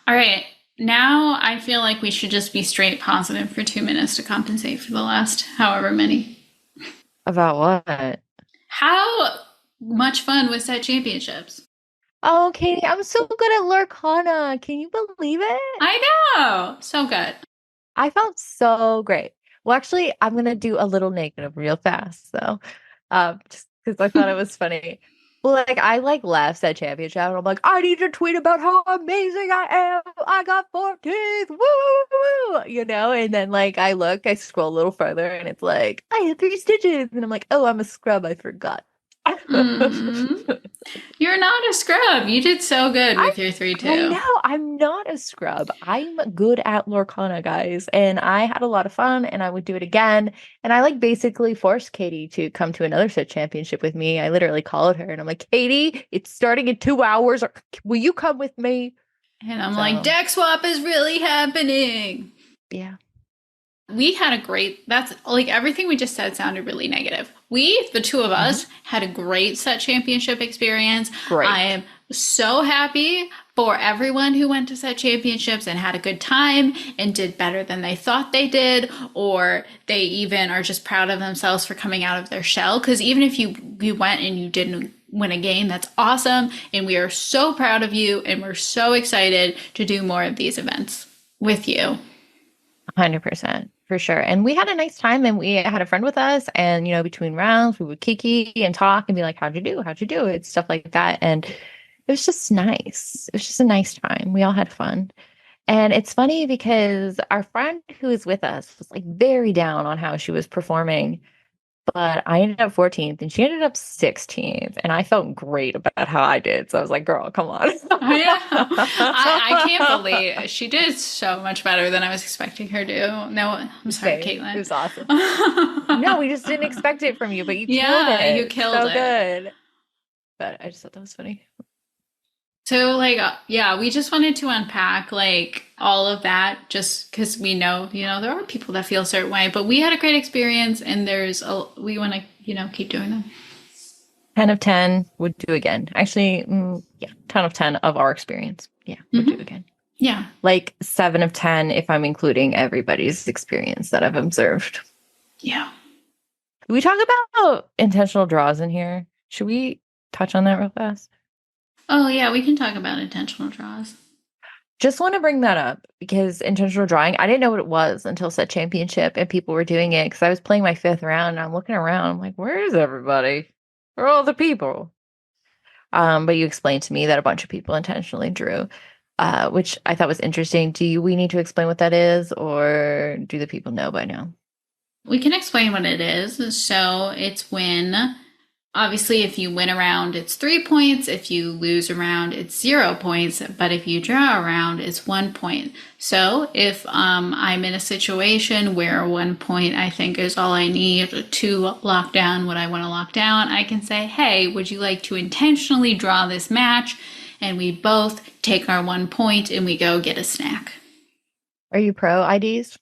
All right. Now I feel like we should just be straight positive for 2 minutes to compensate for the last however many. About what? How much fun was set championships? Oh, Katie, I'm so good at Lorcana. Can you believe it? I know. So good. I felt so great. Well, actually, I'm going to do a little negative real fast, though, just because I thought it was funny. Well, like, I left that championship, and I'm like, I need to tweet about how amazing I am. I got 14th. Woo! You know, and then like I scroll a little further, and it's like, I had 3 stitches. And I'm like, oh, I'm a scrub. I forgot. Mm-hmm. You're not a scrub. You did so good with your 3-2. I know. I'm not a scrub. I'm good at Lorcana, guys. And I had a lot of fun, and I would do it again. And I basically forced Katie to come to another set championship with me. I literally called her, and I'm like, Katie, it's starting in 2 hours. Will you come with me? And I'm like, deck swap is really happening. Yeah. We had that's like everything we just said sounded really negative. We, the two of us, had a great set championship experience. Great. I am so happy for everyone who went to set championships and had a good time and did better than they thought they did, or they even are just proud of themselves for coming out of their shell. Because even if you went and you didn't win a game, that's awesome. And we are so proud of you. And we're so excited to do more of these events with you. 100%. For sure. And we had a nice time, and we had a friend with us, and, between rounds, we would kiki and talk and be like, how'd you do? How'd you do? It's stuff like that. And it was just nice. It was just a nice time. We all had fun. And it's funny because our friend who was with us was like very down on how she was performing. But I ended up 14th and she ended up 16th. And I felt great about how I did. So I was like, girl, come on. Yeah. I can't believe she did so much better than I was expecting her to. No, I'm sorry, Caitlin. It was awesome. No, we just didn't expect it from you, but you killed it. You killed so it. Good. But I just thought that was funny. So, we just wanted to unpack, all of that just because we know, there are people that feel a certain way, but we had a great experience and we want to, keep doing them. 10 of 10 would do again. Actually, 10 of 10 of our experience. Yeah, would do again. Yeah. 7 of 10 if I'm including everybody's experience that I've observed. Yeah. We talk about intentional draws in here. Should we touch on that real fast? Oh, yeah, we can talk about intentional draws. Just want to bring that up because intentional drawing, I didn't know what it was until set championship and people were doing it because I was playing my 5th round and I'm looking around. I'm like, where is everybody? Where are all the people? But you explained to me that a bunch of people intentionally drew, which I thought was interesting. We need to explain what that is, or do the people know by now? We can explain what it is. So it's when... Obviously, if you win a round, it's 3 points. If you lose a round, it's 0 points. But if you draw a round, it's 1 point. So if I'm in a situation where 1 point I think is all I need to lock down what I want to lock down, I can say, hey, would you like to intentionally draw this match? And we both take our 1 point and we go get a snack. Are you pro IDs?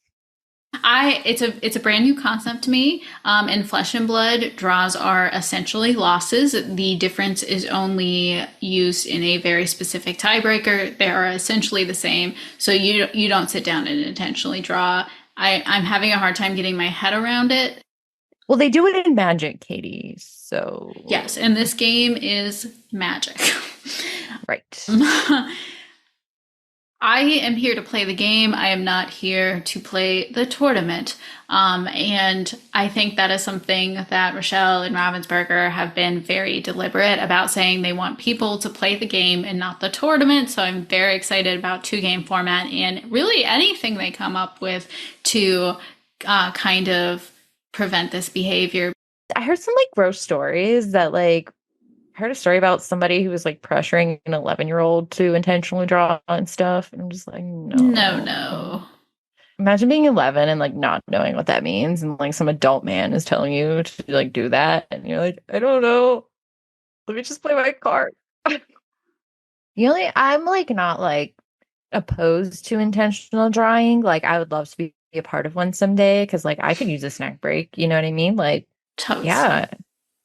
It's a brand new concept to me. In Flesh and Blood, draws are essentially losses. The difference is only used in a very specific tiebreaker. They are essentially the same. So you don't sit down and intentionally draw. I'm having a hard time getting my head around it. Well, they do it in Magic, Katie. So yes, and this game is Magic. Right. I am here to play the game. I am not here to play the tournament. And I think that is something that Rochelle and Ravensburger have been very deliberate about, saying they want people to play the game and not the tournament. So I'm very excited about 2-game format and really anything they come up with to kind of prevent this behavior. I heard some gross stories that I heard a story about somebody who was pressuring an 11-year-old to intentionally draw and stuff. And I'm just like, no. Imagine being 11 and not knowing what that means. And some adult man is telling you to do that. And you're like, I don't know. Let me just play my card. I'm not opposed to intentional drawing. I would love to be a part of one someday because I could use a snack break. You know what I mean? Totes. Yeah,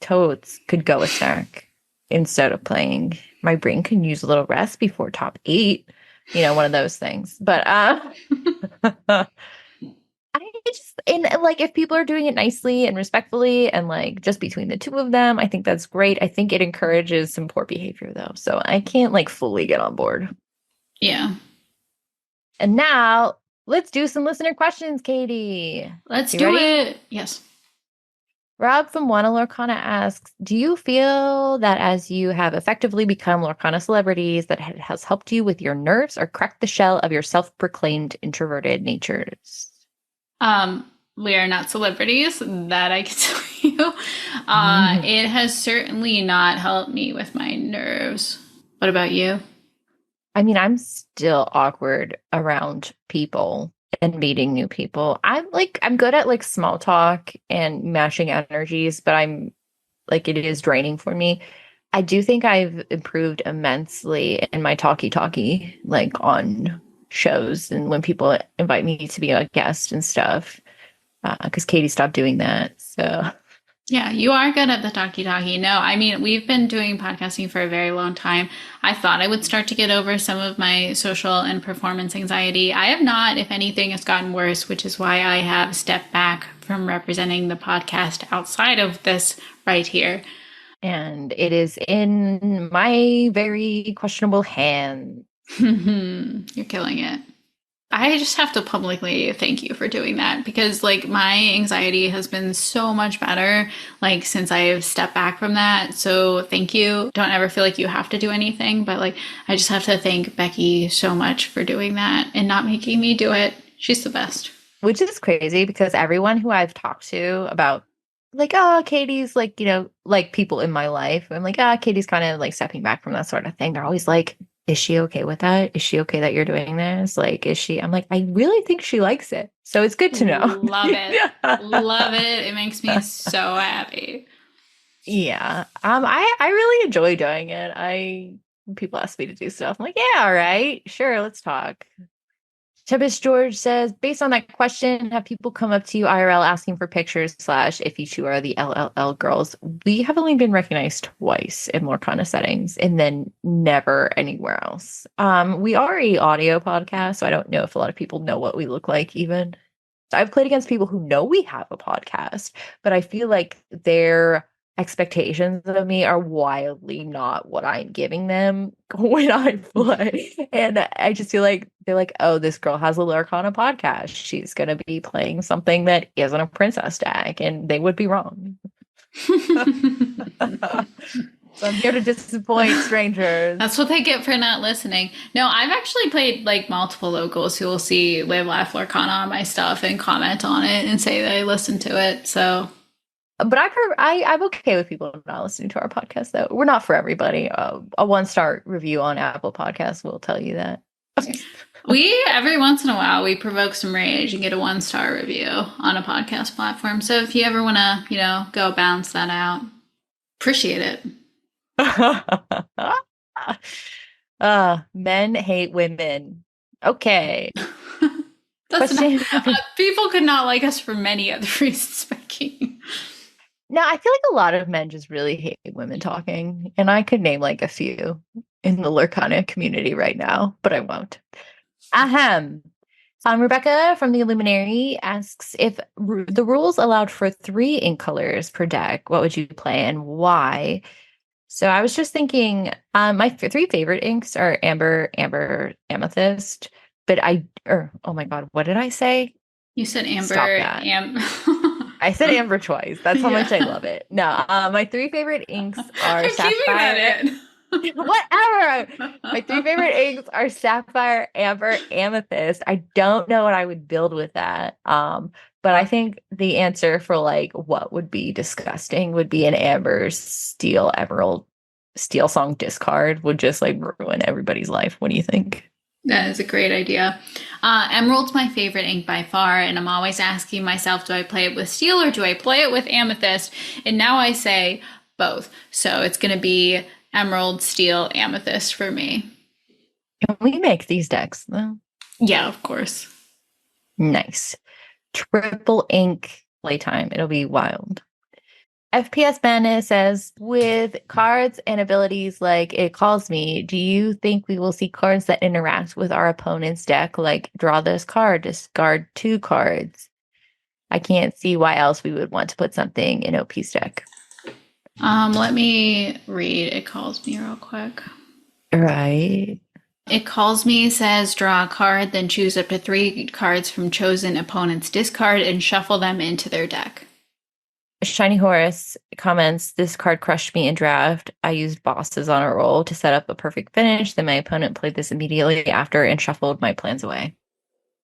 totes could go a snack. Instead of playing, my brain can use a little rest before top 8, one of those things. But I just, and if people are doing it nicely and respectfully and just between the two of them, I think that's great. I think it encourages some poor behavior though. So I can't fully get on board. Yeah. And now let's do some listener questions, Katie. Let's do it. Yes. Rob from Wanna Lorcana asks, do you feel that as you have effectively become Lorcana celebrities that it has helped you with your nerves or cracked the shell of your self-proclaimed introverted natures? We are not celebrities, that I can tell you. It has certainly not helped me with my nerves. What about you? I mean, I'm still awkward around people and meeting new people. I'm good at small talk and mashing energies, but I'm it is draining for me. I do think I've improved immensely in my talkie on shows and when people invite me to be a guest and stuff, because Katie stopped doing that. So Yeah, you are good at the talkie-talkie. No, I mean, we've been doing podcasting for a very long time. I thought I would start to get over some of my social and performance anxiety. I have not. If anything, it's gotten worse, which is why I have stepped back from representing the podcast outside of this right here. And it is in my very questionable hand. You're killing it. I just have to publicly thank you for doing that because like my anxiety has been so much better like since I've stepped back from that. So thank you. Don't ever feel like you have to do anything, but like I just have to thank Becky so much for doing that and not making me do it. She's the best. Which is crazy because everyone who I've talked to about like, oh, Katie's like, like people in my life, I'm like, Katie's kind of like stepping back from that sort of thing. They're always like, is she okay with that? Is she okay that you're doing this? Like, is she? I'm like, I really think she likes it. So it's good to know. Love it. Love it. It makes me so happy. Yeah. I really enjoy doing it. People ask me to do stuff. I'm like, yeah, all right, sure, let's talk. Tibbis George says, based on that question, have people come up to you IRL asking for pictures / if you two are the LLL girls? We have only been recognized twice in Lorcana settings and then never anywhere else. We are a audio podcast, so I don't know if a lot of people know what we look like even. I've played against people who know we have a podcast, but I feel like their expectations of me are wildly not what I'm giving them when I play. And I just feel like they're like, oh, this girl has a Lurkana podcast. She's going to be playing something that isn't a princess deck. And they would be wrong. So I'm here to disappoint strangers. That's what they get for not listening. No, I've actually played like multiple locals who will see Live Laugh Lorcana on my stuff and comment on it and say they listen to it. So, but I'm okay with people not listening to our podcast, though. We're not for everybody. A 1-star review on Apple Podcasts will tell you that. we every once in a while we provoke some rage and get a 1-star review on a podcast platform. So if you ever want to, go balance that out, appreciate it. Men hate women. Okay. That's people could not like us for many other reasons, Becky. No, I feel like a lot of men just really hate women talking, and I could name like a few in the Lurkana community right now, but I won't. Ahem. Rebecca from the Illuminary asks if the rules allowed for 3 ink colors per deck, what would you play and why? So I was just thinking, my 3 favorite inks are amber, amethyst. But oh my god, what did I say? You said amber. Stop that. I said amber twice. That's how much I love it. No, my 3 favorite inks are I'm sapphire. keeping that in. Whatever. My 3 favorite inks are sapphire, amber, amethyst. I don't know what I would build with that. But I think the answer for like what would be disgusting would be an amber, steel, emerald, steel song discard would just like ruin everybody's life. What do you think? That is a great idea. Emerald's my favorite ink by far, and I'm always asking myself, do I play it with steel or do I play it with amethyst? And now I say both. So it's going to be emerald, steel, amethyst for me. Can we make these decks though? Yeah, of course. Nice. Triple ink playtime. It'll be wild. FPS Madness says, with cards and abilities like It Calls Me, do you think we will see cards that interact with our opponent's deck, like draw this card, discard 2 cards? I can't see why else we would want to put something in OP's deck. Let me read It Calls Me real quick. Right. It Calls Me says, draw a card, then choose up to 3 cards from chosen opponent's discard and shuffle them into their deck. Shiny Horus comments, this card crushed me in draft. I used bosses on a roll to set up a perfect finish. Then my opponent played this immediately after and shuffled my plans away.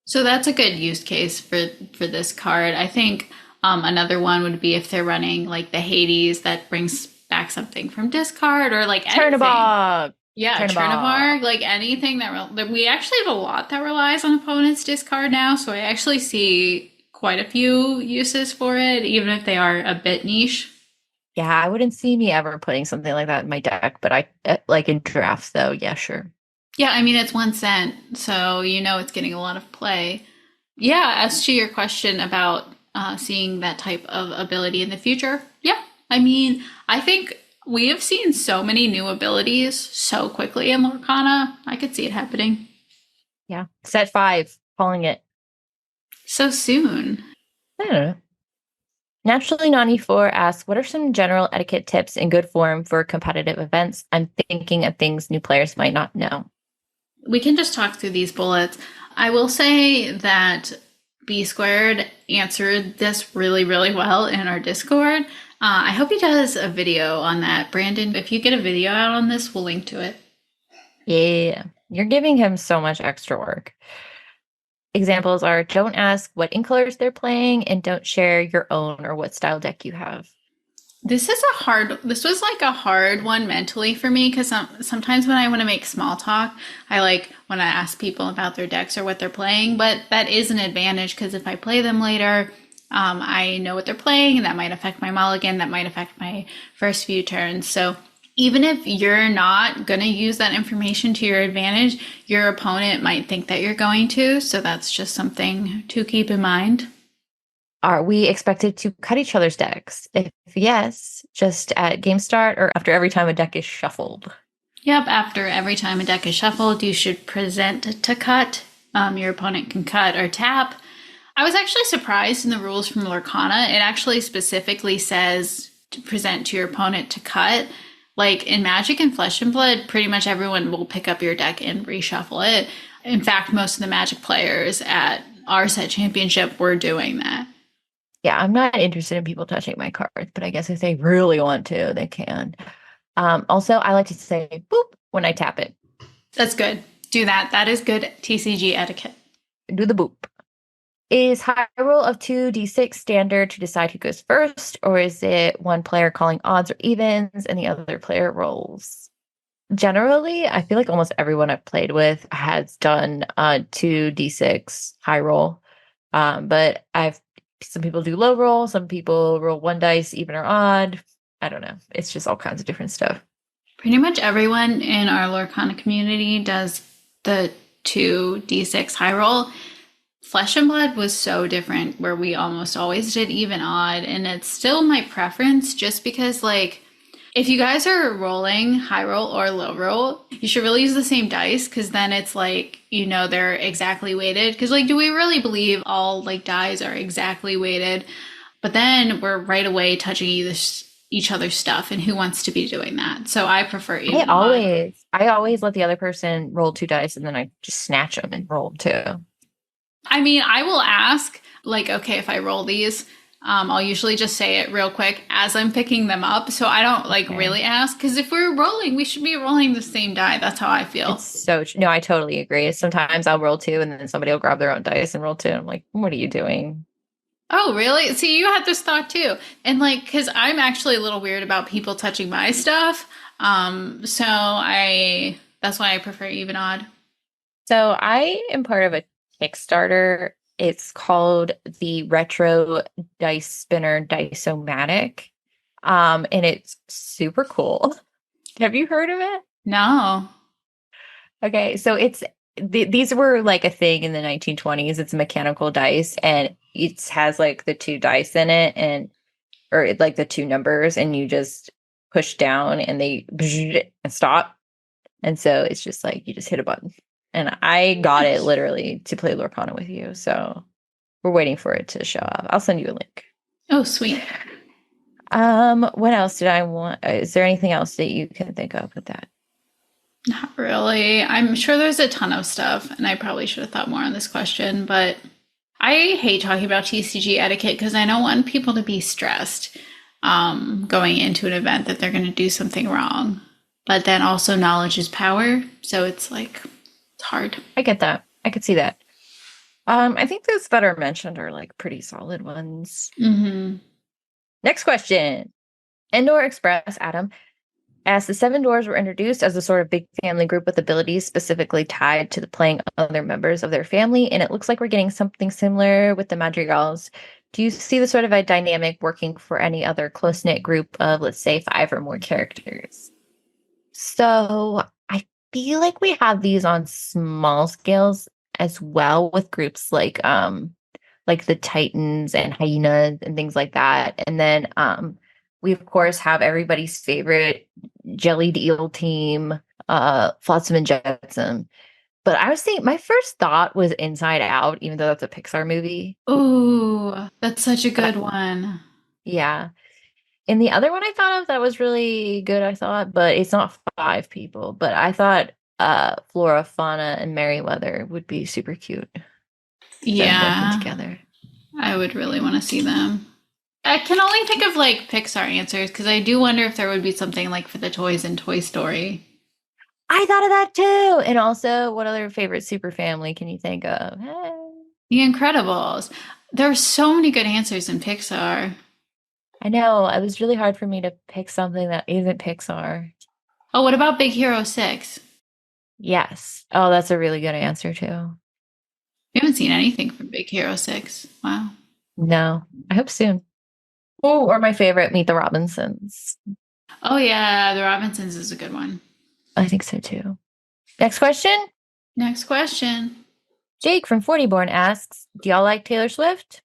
So that's a good use case for this card. I think another one would be if they're running like the Hades that brings back something from discard or like anything. Chernabog. Yeah, Chernabog. Like anything that we actually have a lot that relies on opponent's discard now. So I actually see quite a few uses for it, even if they are a bit niche. Yeah, I wouldn't see me ever putting something like that in my deck, but I like in drafts though. Yeah, sure. Yeah, I mean, it's 1 cent, so it's getting a lot of play. Yeah, as to your question about seeing that type of ability in the future, yeah, I mean, I think we have seen so many new abilities so quickly in Lorcana. I could see it happening Yeah. Set 5, calling it. so soon. I don't know. Naturally, Nani 4 asks, what are some general etiquette tips in good form for competitive events? I'm thinking of things new players might not know. We can just talk through these bullets. I will say that B Squared answered this really, really well in our Discord. I hope he does a video on that. Brandon, if you get a video out on this, we'll link to it. Yeah, you're giving him so much extra work. Examples are don't ask what ink colors they're playing and don't share your own or what style deck you have. This was like a hard one mentally for me because sometimes when I want to make small talk, I like when I ask people about their decks or what they're playing, but that is an advantage because if I play them later, I know what they're playing and that might affect my mulligan, that might affect my first few turns. So even if you're not going to use that information to your advantage, your opponent might think that you're going to. So that's just something to keep in mind. Are we expected to cut each other's decks? If yes, just at game start or after every time a deck is shuffled? Yep, after every time a deck is shuffled, you should present to cut. Your opponent can cut or tap. I was actually surprised in the rules from Lorcana. It actually specifically says to present to your opponent to cut. Like in Magic and Flesh and Blood, pretty much everyone will pick up your deck and reshuffle it. In fact, most of the Magic players at our set championship were doing that. Yeah, I'm not interested in people touching my cards, but I guess if they really want to, they can. Also, I like to say boop when I tap it. That's good. Do that. That is good TCG etiquette. Do the boop. Is high roll of 2d6 standard to decide who goes first, or is it one player calling odds or evens and the other player rolls? Generally, I feel like almost everyone I've played with has done 2d6 high roll. But some people do low roll, some people roll one dice, even or odd. I don't know. It's just all kinds of different stuff. Pretty much everyone in our Lorcana community does the 2d6 high roll. Flesh and Blood was so different where we almost always did even odd, and it's still my preference just because, like, if you guys are rolling high roll or low roll, you should really use the same dice because then it's like, you know, they're exactly weighted. Because, like, do we really believe all, like, dice are exactly weighted? But then we're right away touching each other's stuff, and who wants to be doing that? So I prefer even odd. I always let the other person roll 2 dice and then I just snatch them and roll 2. I mean, I will ask, like, okay, if I roll these, I'll usually just say it real quick as I'm picking them up. So I don't really ask because if we're rolling, we should be rolling the same die. That's how I feel. No, I totally agree. Sometimes I'll roll 2 and then somebody will grab their own dice and roll 2. I'm like, what are you doing? Oh, really? See, you had this thought too. And like, because I'm actually a little weird about people touching my stuff. That's why I prefer even odd. So I am part of a Kickstarter. It's called the Retro Dice Spinner Dice-O-Matic. And it's super cool. Have you heard of it? No. Okay, so these were like a thing in the 1920s. It's a mechanical dice and it has like the 2 dice in it or like the 2 numbers and you just push down and they and stop. And so it's just like you just hit a button. And I got it literally to play Lorcana with you. So we're waiting for it to show up. I'll send you a link. Oh, sweet. What else did I want? Is there anything else that you can think of with that? Not really. I'm sure there's a ton of stuff, and I probably should have thought more on this question, but I hate talking about TCG etiquette because I don't want people to be stressed going into an event that they're going to do something wrong. But then also knowledge is power, so it's like, it's hard. I get that. I could see that. I think those that are mentioned are like pretty solid ones. Mm-hmm. Next question. Endor Express, Adam. As the 7 Dwarves were introduced as a sort of big family group with abilities specifically tied to the playing other members of their family, and it looks like we're getting something similar with the Madrigals. Do you see the sort of a dynamic working for any other close-knit group of, let's say, 5 or more characters? So I feel like we have these on small scales as well with groups like the Titans and Hyenas and things like that. And then we of course have everybody's favorite jellied eel team, Flotsam and Jetsam. But I was thinking, my first thought was Inside Out, even though that's a Pixar movie. Ooh, that's such a But good one. yeah. And the other one I thought of that was really good, I thought, but it's not five people. But I thought Flora, Fauna, and Merryweather would be super cute. Them working Yeah, together. I would really want to see them. I can only think of like Pixar answers because I do wonder if there would be something like for the toys in Toy Story. I thought of that too. And also, what other favorite super family can you think of? Hey. The Incredibles. There are so many good answers in Pixar. I know it was really hard for me to pick something that isn't Pixar. Oh, what about Big Hero 6? Yes. Oh, that's a really good answer too. We haven't seen anything from Big Hero 6. Wow. No, I hope soon. Oh, or my favorite, Meet the Robinsons. Oh, yeah, The Robinsons is a good one. I think so too. Next question. Next question. Jake from 40born asks, do y'all like Taylor Swift?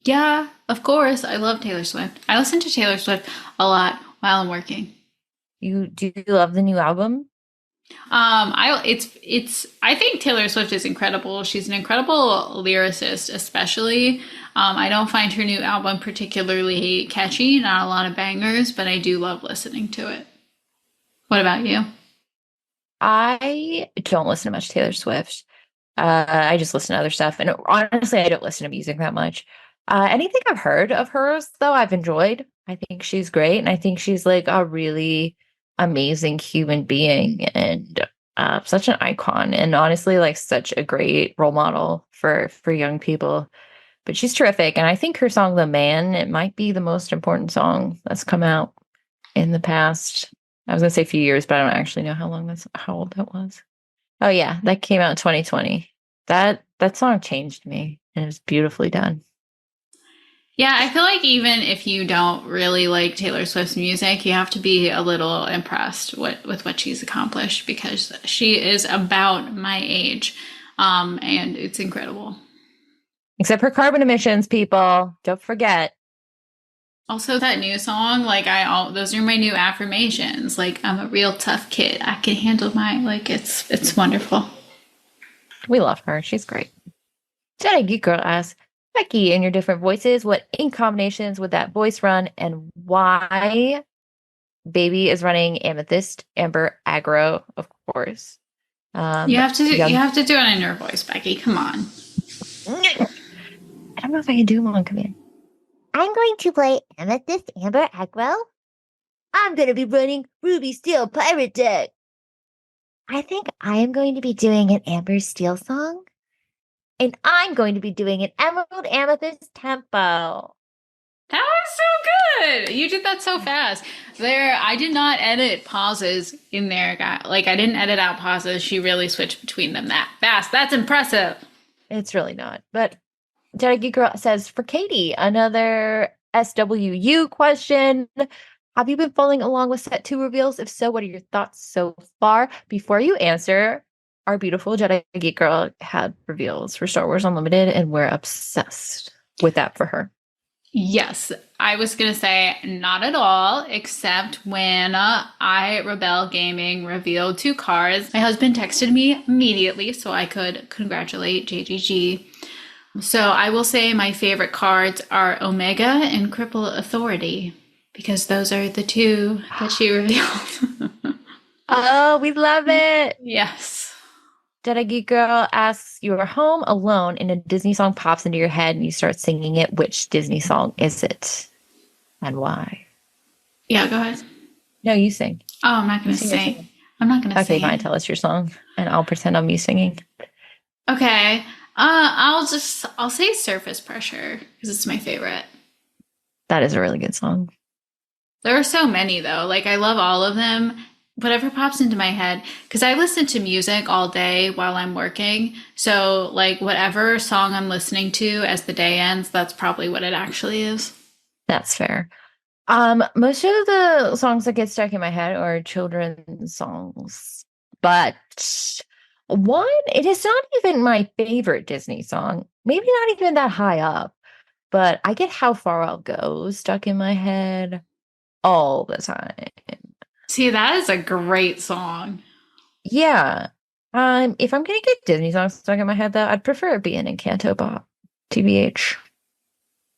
Yeah, of course. I love Taylor Swift. I listen to Taylor Swift a lot while I'm working. Do you love the new album? I think Taylor Swift is incredible. She's an incredible lyricist, especially. I don't find her new album particularly catchy, not a lot of bangers, but I do love listening to it. What about you? I don't listen to much Taylor Swift. I just listen to other stuff. And honestly, I don't listen to music that much. Anything I've heard of hers, though, I've enjoyed. I think she's great. And I think she's like a really amazing human being and such an icon. And honestly, like such a great role model for young people. But she's terrific. And I think her song, The Man, it might be the most important song that's come out in the past. I was going to say a few years, but I don't actually know how old that was. Oh yeah, that came out in 2020. That song changed me and it was beautifully done. Yeah, I feel like even if you don't really like Taylor Swift's music, you have to be a little impressed with what she's accomplished because she is about my age, and it's incredible. Except for carbon emissions, people. Don't forget. Also, that new song, those are my new affirmations. Like, I'm a real tough kid. I can handle it's wonderful. We love her. She's great. Jedi Geek Girl asks, Becky, in your different voices, what ink combinations would that voice run and why Baby is running Amethyst, Amber, Aggro, of course. You have to young... you have to do it in your voice, Becky. Come on. I don't know if I can do one command. I'm going to play Amethyst, Amber, Aggro. I'm going to be running Ruby Steel Pirate Deck. I think I am going to be doing an Amber Steel song. And I'm going to be doing an Emerald Amethyst tempo. That was so good. You did that so fast. I did not edit pauses in there. Like, I didn't edit out pauses. She really switched between them that fast. That's impressive. It's really not. But Jedi Geek Girl says, for Katie, another SWU question. Have you been following along with set 2 reveals? If so, what are your thoughts so far? Before you answer, our beautiful Jedi Geek Girl had reveals for Star Wars Unlimited, and we're obsessed with that for her. Yes, I was going to say not at all, except when I Rebel Gaming revealed 2 cards. My husband texted me immediately so I could congratulate JGG. So I will say my favorite cards are Omega and Cripple Authority, because those are the 2 that she revealed. Oh, we love it. Yes. Jedi Geek Girl asks, you are home alone and a Disney song pops into your head and you start singing it. Which Disney song is it? And why? Yeah, go ahead. No, you sing. Oh, I'm not going to sing. I'm not going to sing. Okay, fine. Tell us your song and I'll pretend I'm you singing. Okay. I'll say Surface Pressure because it's my favorite. That is a really good song. There are so many though. Like, I love all of them. Whatever pops into my head, because I listen to music all day while I'm working. So, like, whatever song I'm listening to as the day ends, that's probably what it actually is. That's fair. Most of the songs that get stuck in my head are children's songs, but one, it is not even my favorite Disney song. Maybe not even that high up, but I get How Far I'll Go stuck in my head. all the time. See, that is a great song. Yeah. If I'm gonna get Disney songs stuck in my head, though, I'd prefer it be an Encanto bop. TBH.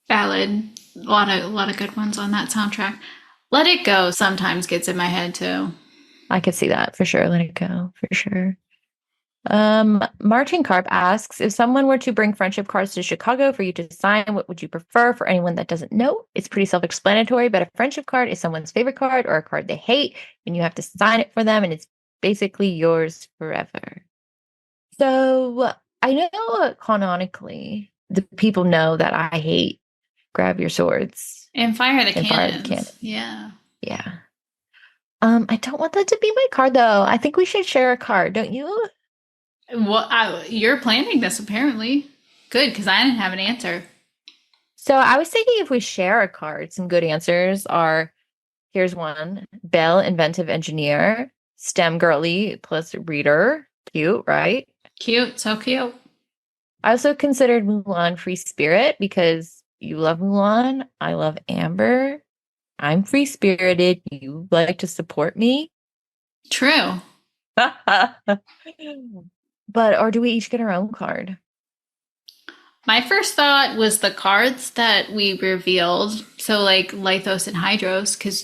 Valid. A lot of good ones on that soundtrack. Let It Go sometimes gets in my head too. I could see that for sure. Let it go for sure. Martin Carp asks, if someone were to bring friendship cards to Chicago for you to sign, what would you prefer? For anyone that doesn't know, it's pretty self-explanatory, but a friendship card is someone's favorite card or a card they hate, and you have to sign it for them, and it's basically yours forever. So I know canonically the people know that I hate grab your swords And Fire the and fire the Cannons. cannon. Yeah. Yeah. I don't want that to be my card though. I think we should share a card, don't you? Well, you're planning this apparently. Good, because I didn't have an answer. So I was thinking if we share a card, some good answers are, here's one, Belle, Inventive Engineer, STEM Girly plus Reader. Cute, right? Cute, so cute. I also considered Mulan Free Spirit because you love Mulan. I love Amber. I'm free spirited. You like to support me. True. But, or do we each get our own card? My first thought was the cards that we revealed. So like Lythos and Hydros, because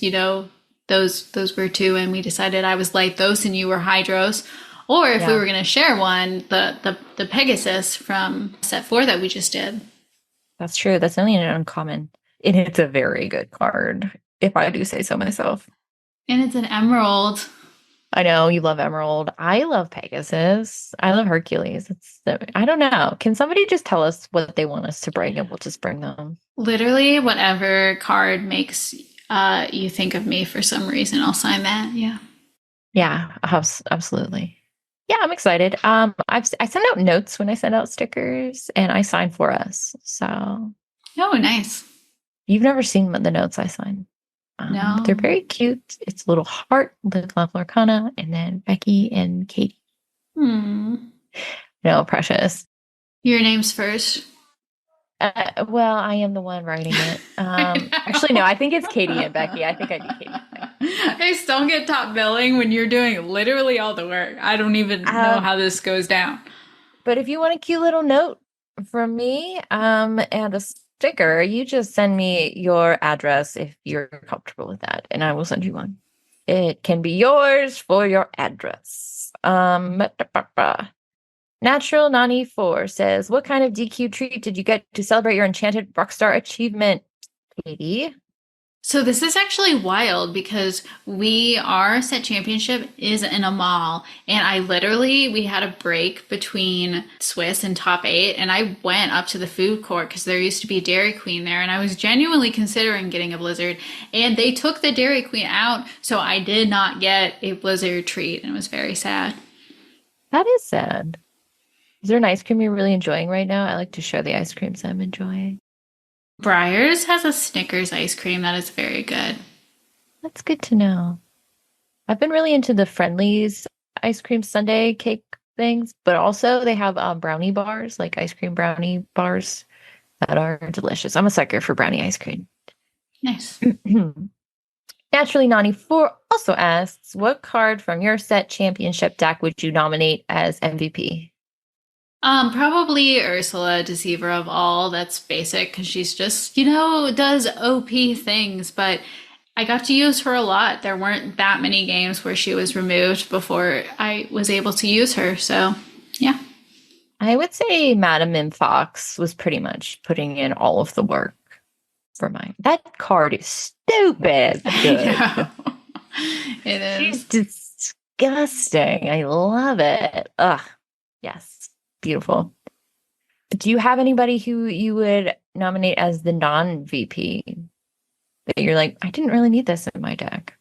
those were two, and we decided I was Lythos and you were Hydros. Or if we were going to share one, the Pegasus from set 4 that we just did. That's true. That's only an uncommon. And it's a very good card, if I do say so myself. And it's an emerald. I know you love Emerald. I love Pegasus. I love Hercules. I don't know. Can somebody just tell us what they want us to bring and we'll just bring them? Literally, whatever card makes you think of me for some reason, I'll sign that. Yeah. Yeah, absolutely. Yeah, I'm excited. I send out notes when I send out stickers, and I sign for us. So, Oh, nice. you've never seen the notes I sign. No. They're very cute. It's a little heart with Love Lorcana, and then Becky and Katie. No, precious. Your name's first. Well, I am the one writing it. Actually, no, I think it's Katie and Becky. I think I do Katie. I still get top billing when you're doing literally all the work. I don't even know how this goes down. But if you want a cute little note from me and a sticker, you just send me your address if you're comfortable with that, and I will send you one. It can be yours for your address. Natural Nani 4 says, what kind of DQ treat did you get to celebrate your enchanted rockstar achievement, Katie? So this is actually wild because our set championship is in a mall, and we had a break between Swiss and top 8, and I went up to the food court because there used to be Dairy Queen there, and I was genuinely considering getting a Blizzard, and they took the Dairy Queen out, so I did not get a Blizzard treat, and it was very sad. That is sad. Is there an ice cream you're really enjoying right now? I like to share the ice creams I'm enjoying. Breyers has a Snickers ice cream that is very good. That's good to know. I've been really into the Friendlies ice cream sundae cake things, but also they have brownie bars, like ice cream brownie bars that are delicious. I'm a sucker for brownie ice cream. Nice. Naturally, Nani 4 also asks, what card from your set championship deck would you nominate as MVP? Probably Ursula, Deceiver of All. That's basic because she's just, does OP things, but I got to use her a lot. There weren't that many games where she was removed before I was able to use her, so yeah. I would say Madam Mim Fox was pretty much putting in all of the work for mine. That card is stupid good. It is. She's disgusting. I love it. Ugh. Yes. Beautiful. Do you have anybody who you would nominate as the non-VP that you're like, I didn't really need this in my deck?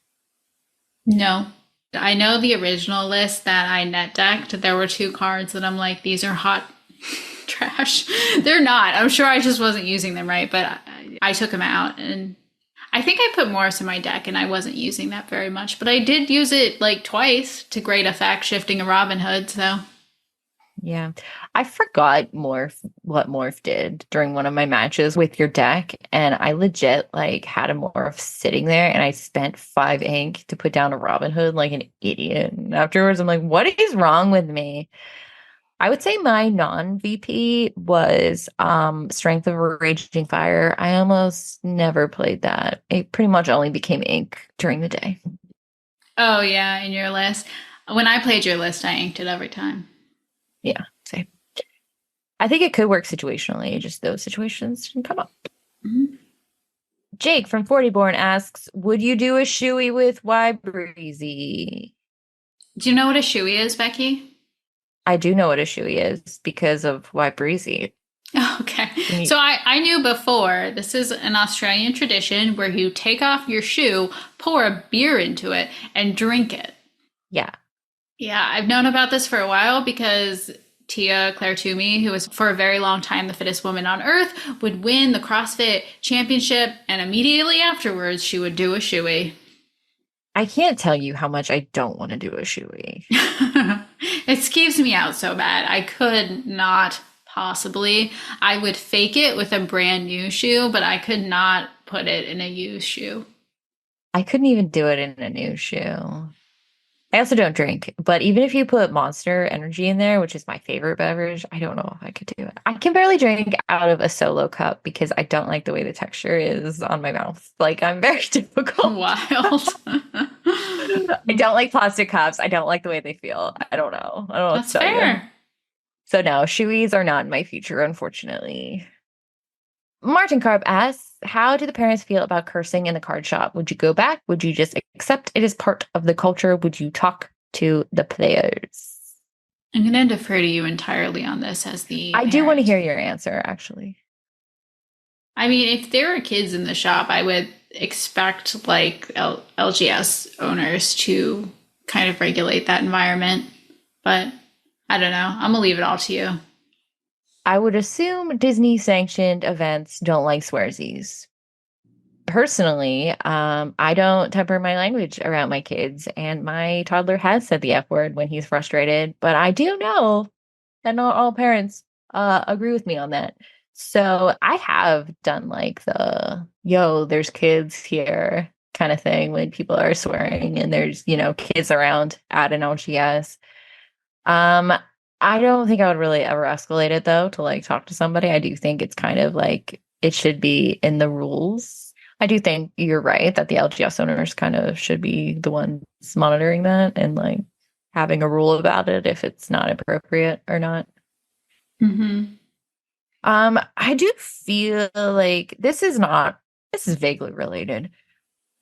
No. I know the original list that I net decked, there were 2 cards that I'm like, these are hot trash. They're not. I'm sure I just wasn't using them right, but I took them out, and I think I put Morris in my deck and I wasn't using that very much, but I did use it like twice to great effect, shifting a Robin Hood, so. Yeah. I forgot what Morph did during one of my matches with your deck, and I legit like had a Morph sitting there and I spent 5 ink to put down a Robin Hood like an idiot. And afterwards I'm like, what is wrong with me? I would say my non-VP was Strength of a Raging Fire. I almost never played that. It pretty much only became ink during the day. Oh yeah, in your list. When I played your list, I inked it every time. Yeah, same. I think it could work situationally, just those situations didn't come up. Mhm. Jake from 40 Born asks, would you do a shoey with Y Breezy? Do you know what a shoey is, Becky? I do know what a shoey is because of Y Breezy. Okay. So I knew before, this is an Australian tradition where you take off your shoe, pour a beer into it, and drink it. Yeah. Yeah, I've known about this for a while because Tia Claire Toomey, who was for a very long time the fittest woman on earth, would win the CrossFit championship, and immediately afterwards she would do a shoey. I can't tell you how much I don't want to do a shoey. It skeeves me out so bad. I could not possibly. I would fake it with a brand new shoe, but I could not put it in a used shoe. I couldn't even do it in a new shoe. I also don't drink, but even if you put Monster Energy in there, which is my favorite beverage, I don't know if I could do it. I can barely drink out of a solo cup because I don't like the way the texture is on my mouth. Like, I'm very difficult. Wild. I don't like plastic cups. I don't like the way they feel. I don't know. I don't know what That's to tell you. fair. So no, shoeys are not in my future, unfortunately. Martin Carp asks, how do the parents feel about cursing in the card shop? Would you go back? Would you just accept it as part of the culture? Would you talk to the players? I'm going to defer to you entirely on this as the I do want to parent. hear your answer, actually. I mean, if there were kids in the shop, I would expect like LGS owners to kind of regulate that environment. But I don't know. I'm going to leave it all to you. I would assume Disney sanctioned events don't like swearsies. Personally, I don't temper my language around my kids, and my toddler has said the F word when he's frustrated, but I do know that not all parents agree with me on that. So I have done like the yo, there's kids here kind of thing when people are swearing and there's, kids around at an LGS. Um, I don't think I would really ever escalate it though to like talk to somebody. I do think it's kind of like it should be in the rules. I do think you're right that the LGS owners kind of should be the ones monitoring that and like having a rule about it if it's not appropriate or not. Mm-hmm. I do feel like this is vaguely related.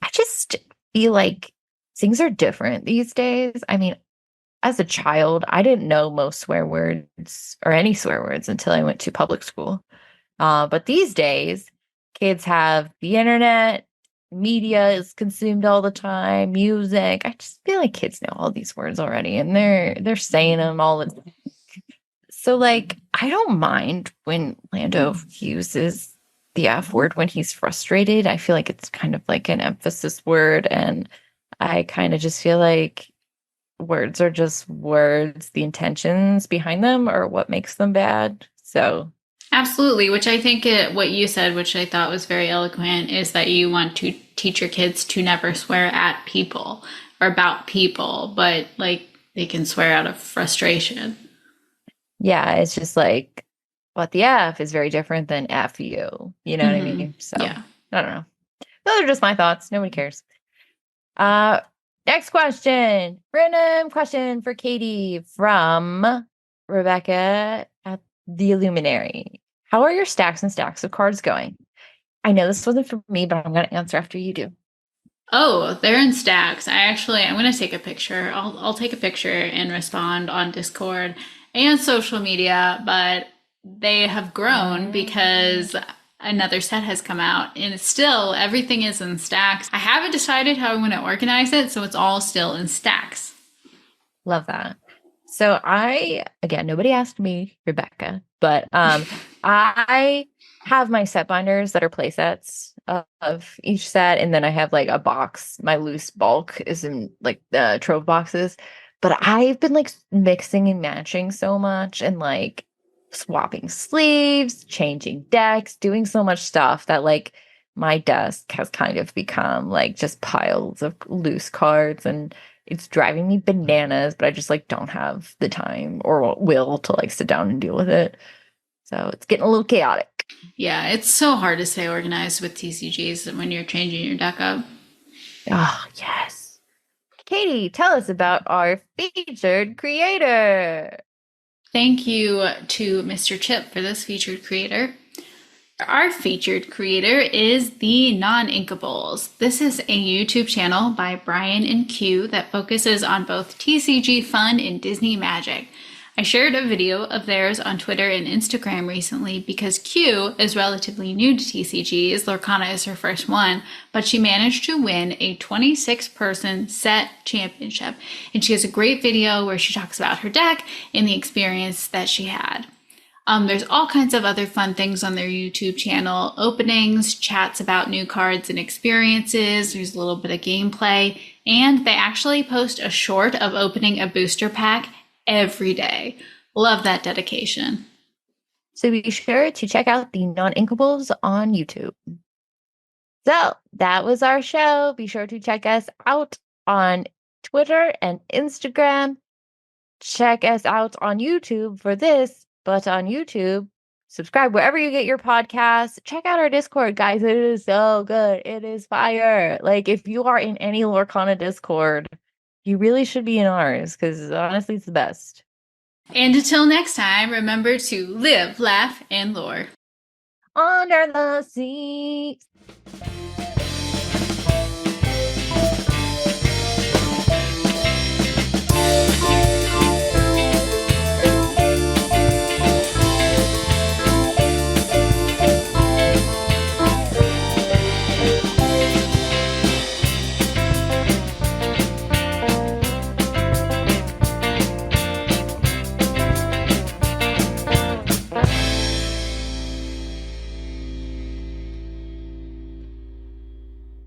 I just feel like things are different these days. I mean, as a child, I didn't know most swear words or any swear words until I went to public school. But these days, kids have the internet, media is consumed all the time, music. I just feel like kids know all these words already, and they're saying them all the time. So, like, I don't mind when Lando uses the F word when he's frustrated. I feel like it's kind of like an emphasis word, and I kind of just feel like words are just words. The intentions behind them are what makes them bad. So, Absolutely, which I think what you said, which I thought was very eloquent, is that you want to teach your kids to never swear at people or about people, but like they can swear out of frustration. yeah, it's just like what the F is very different than F you. You know what I mean? So, Yeah. I don't know. Those are just my thoughts. Nobody cares. Next question. Random question for Katie from Rebecca at the Illuminary. How are your stacks and stacks of cards going? I know this wasn't for me, but I'm going to answer after you do. Oh, they're in stacks. I'm going to take a picture. I'll take a picture and respond on Discord and social media, but they have grown because another set has come out and it's still everything is in stacks. I haven't decided how I'm going to organize it, so it's all still in stacks. Love that. So again, nobody asked me, Rebecca, but I have my set binders that are play sets of each set, and then I have like a box. My loose bulk is in like the trove boxes. But I've been like mixing and matching so much and like swapping sleeves, changing decks, doing so much stuff that like my desk has kind of become like just piles of loose cards and it's driving me bananas, but I just like don't have the time or will to like sit down and deal with it. So it's getting a little chaotic. Yeah, it's so hard to stay organized with TCGs when you're changing your deck up. Oh, yes. Katie, tell us about our featured creator. Thank you to Mr. Chip for this featured creator. Our featured creator is the Noninkables. This is a YouTube channel by Brian and Q that focuses on both TCG fun and Disney magic. I shared a video of theirs on Twitter and Instagram recently because Q is relatively new to TCGs. Lorcana is her first one, but she managed to win a 26-person set championship. And she has a great video where she talks about her deck and the experience that she had. There's all kinds of other fun things on their YouTube channel, openings, chats about new cards and experiences, there's a little bit of gameplay, and they actually post a short of opening a booster pack every day. Love that dedication. So be sure to check out the Noninkables on YouTube. So that was our show. Be sure to check us out on Twitter and Instagram. Check us out on YouTube for this, but on YouTube, subscribe wherever you get your podcasts. Check out our Discord, guys. It is so good. It is fire. Like, if you are in any Lorcana Discord, you really should be in ours because honestly, it's the best. And until next time, remember to live, laugh, and lore. Under the sea.